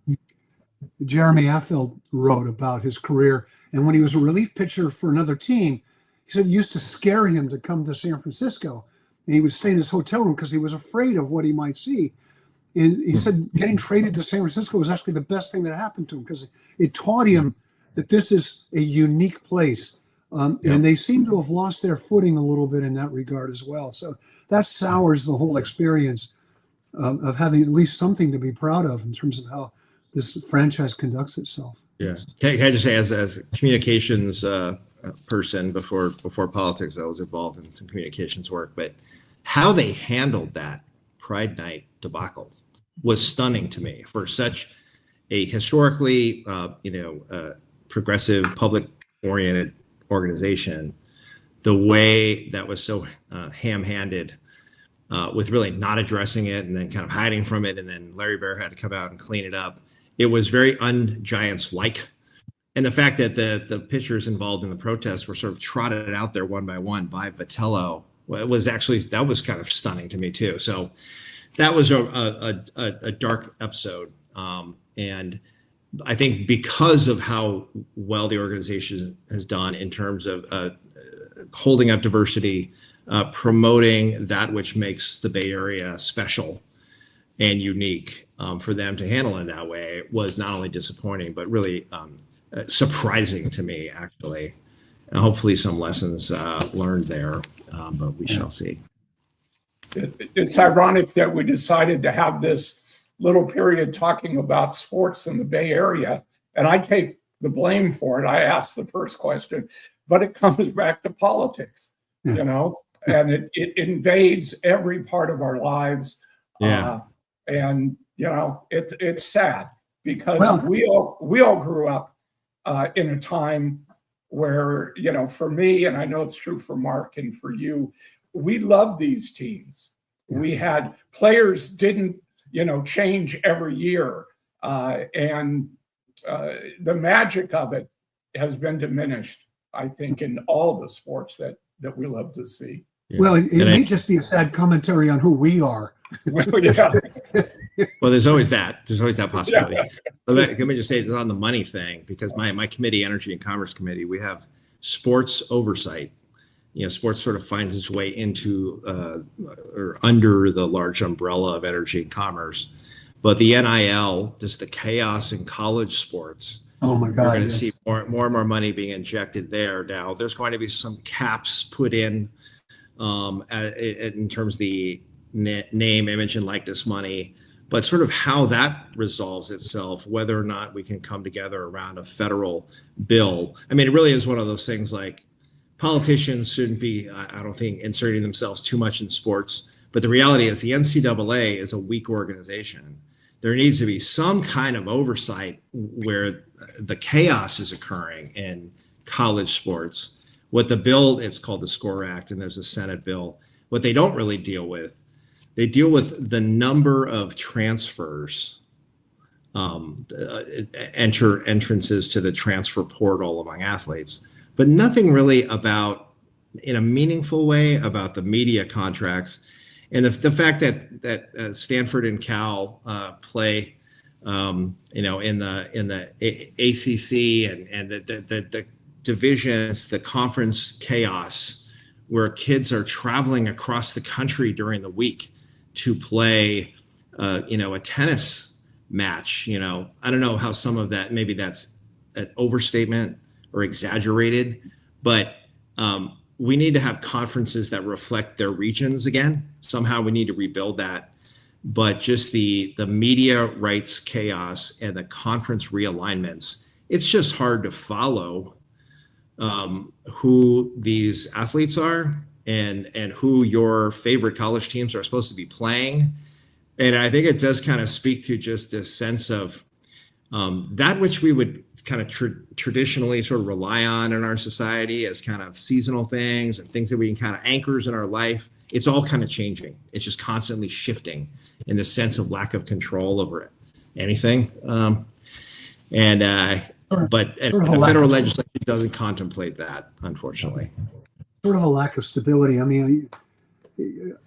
Jeremy Affeldt wrote about his career. And when he was a relief pitcher for another team, he said it used to scare him to come to San Francisco. And he would stay in his hotel room because he was afraid of what he might see. And he said getting traded to San Francisco was actually the best thing that happened to him, because it taught him that this is a unique place. And they seem to have lost their footing a little bit in that regard as well. So that sours the whole experience of having at least something to be proud of in terms of how this franchise conducts itself. Yeah. Can I just say, as a communications person before politics, I was involved in some communications work, but how they handled that Pride Night debacle was stunning to me for such a historically, progressive, public-oriented organization. the way that was so ham-handed with really not addressing it and then kind of hiding from it, and then Larry Bear had to come out and clean it up. It was very un-Giants-like. And the fact that the pitchers involved in the protests were sort of trotted out there one by one by Vitello, that was kind of stunning to me too. So that was a dark episode. And I think because of how well the organization has done in terms of holding up diversity, promoting that which makes the Bay Area special and unique, for them to handle it that way was not only disappointing, but really surprising to me, actually. And hopefully some lessons learned there, but we shall see. It's ironic that we decided to have this little period talking about sports in the Bay Area, and I take the blame for it. I asked the first question, but it comes back to politics, you know, and it invades every part of our lives. Yeah. And you know, it's sad because we all grew up in a time where, you know, for me, and I know it's true for Mark and for you, we loved these teams. We had players didn't, you know, change every year. And the magic of it has been diminished, I think, in all the sports that we love to see. Yeah. Well, it may just be a sad commentary on who we are. Well, there's always that. There's always that possibility. Let me just say it's on the money thing, because my committee, Energy and Commerce Committee, we have sports oversight. You know, sports sort of finds its way into or under the large umbrella of energy and commerce. But the NIL, just the chaos in college sports. Oh my God! We're going to see more and more money being injected there. Now, there's going to be some caps put in terms of the name, image, and likeness money. But sort of how that resolves itself, whether or not we can come together around a federal bill. I mean, it really is one of those things like, politicians shouldn't be, I don't think, inserting themselves too much in sports. But the reality is the NCAA is a weak organization. There needs to be some kind of oversight where the chaos is occurring in college sports. What the bill, it's called the SCORE Act, and there's a Senate bill. What they don't really deal with, they deal with the number of transfers, entrances to the transfer portal among athletes, but nothing really about, in a meaningful way, about the media contracts. And the fact that Stanford and Cal play, you know, in the ACC and the divisions, the conference chaos, where kids are traveling across the country during the week to play, you know, a tennis match. You know, I don't know how some of that, maybe that's an overstatement or exaggerated, but we need to have conferences that reflect their regions again. Somehow we need to rebuild that. But just the media rights chaos and the conference realignments, it's just hard to follow who these athletes are and who your favorite college teams are supposed to be playing. And I think it does kind of speak to just this sense of that which we would kind of traditionally sort of rely on in our society as kind of seasonal things and things that we can kind of anchors in our life. It's all kind of changing. It's just constantly shifting in the sense of lack of control over anything. But the federal legislature doesn't contemplate that, unfortunately. Sort of a lack of stability. I mean,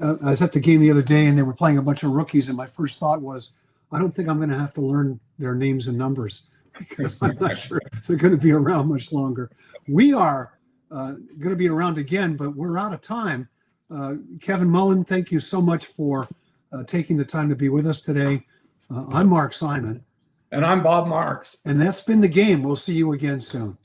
I was at the game the other day and they were playing a bunch of rookies, and my first thought was, I don't think I'm going to have to learn their names and numbers because I'm not sure they're going to be around much longer. We are going to be around again, but we're out of time. Kevin Mullin, thank you so much for taking the time to be with us today. I'm Mark Simon. And I'm Bob Marks. And that's been The Game. We'll see you again soon.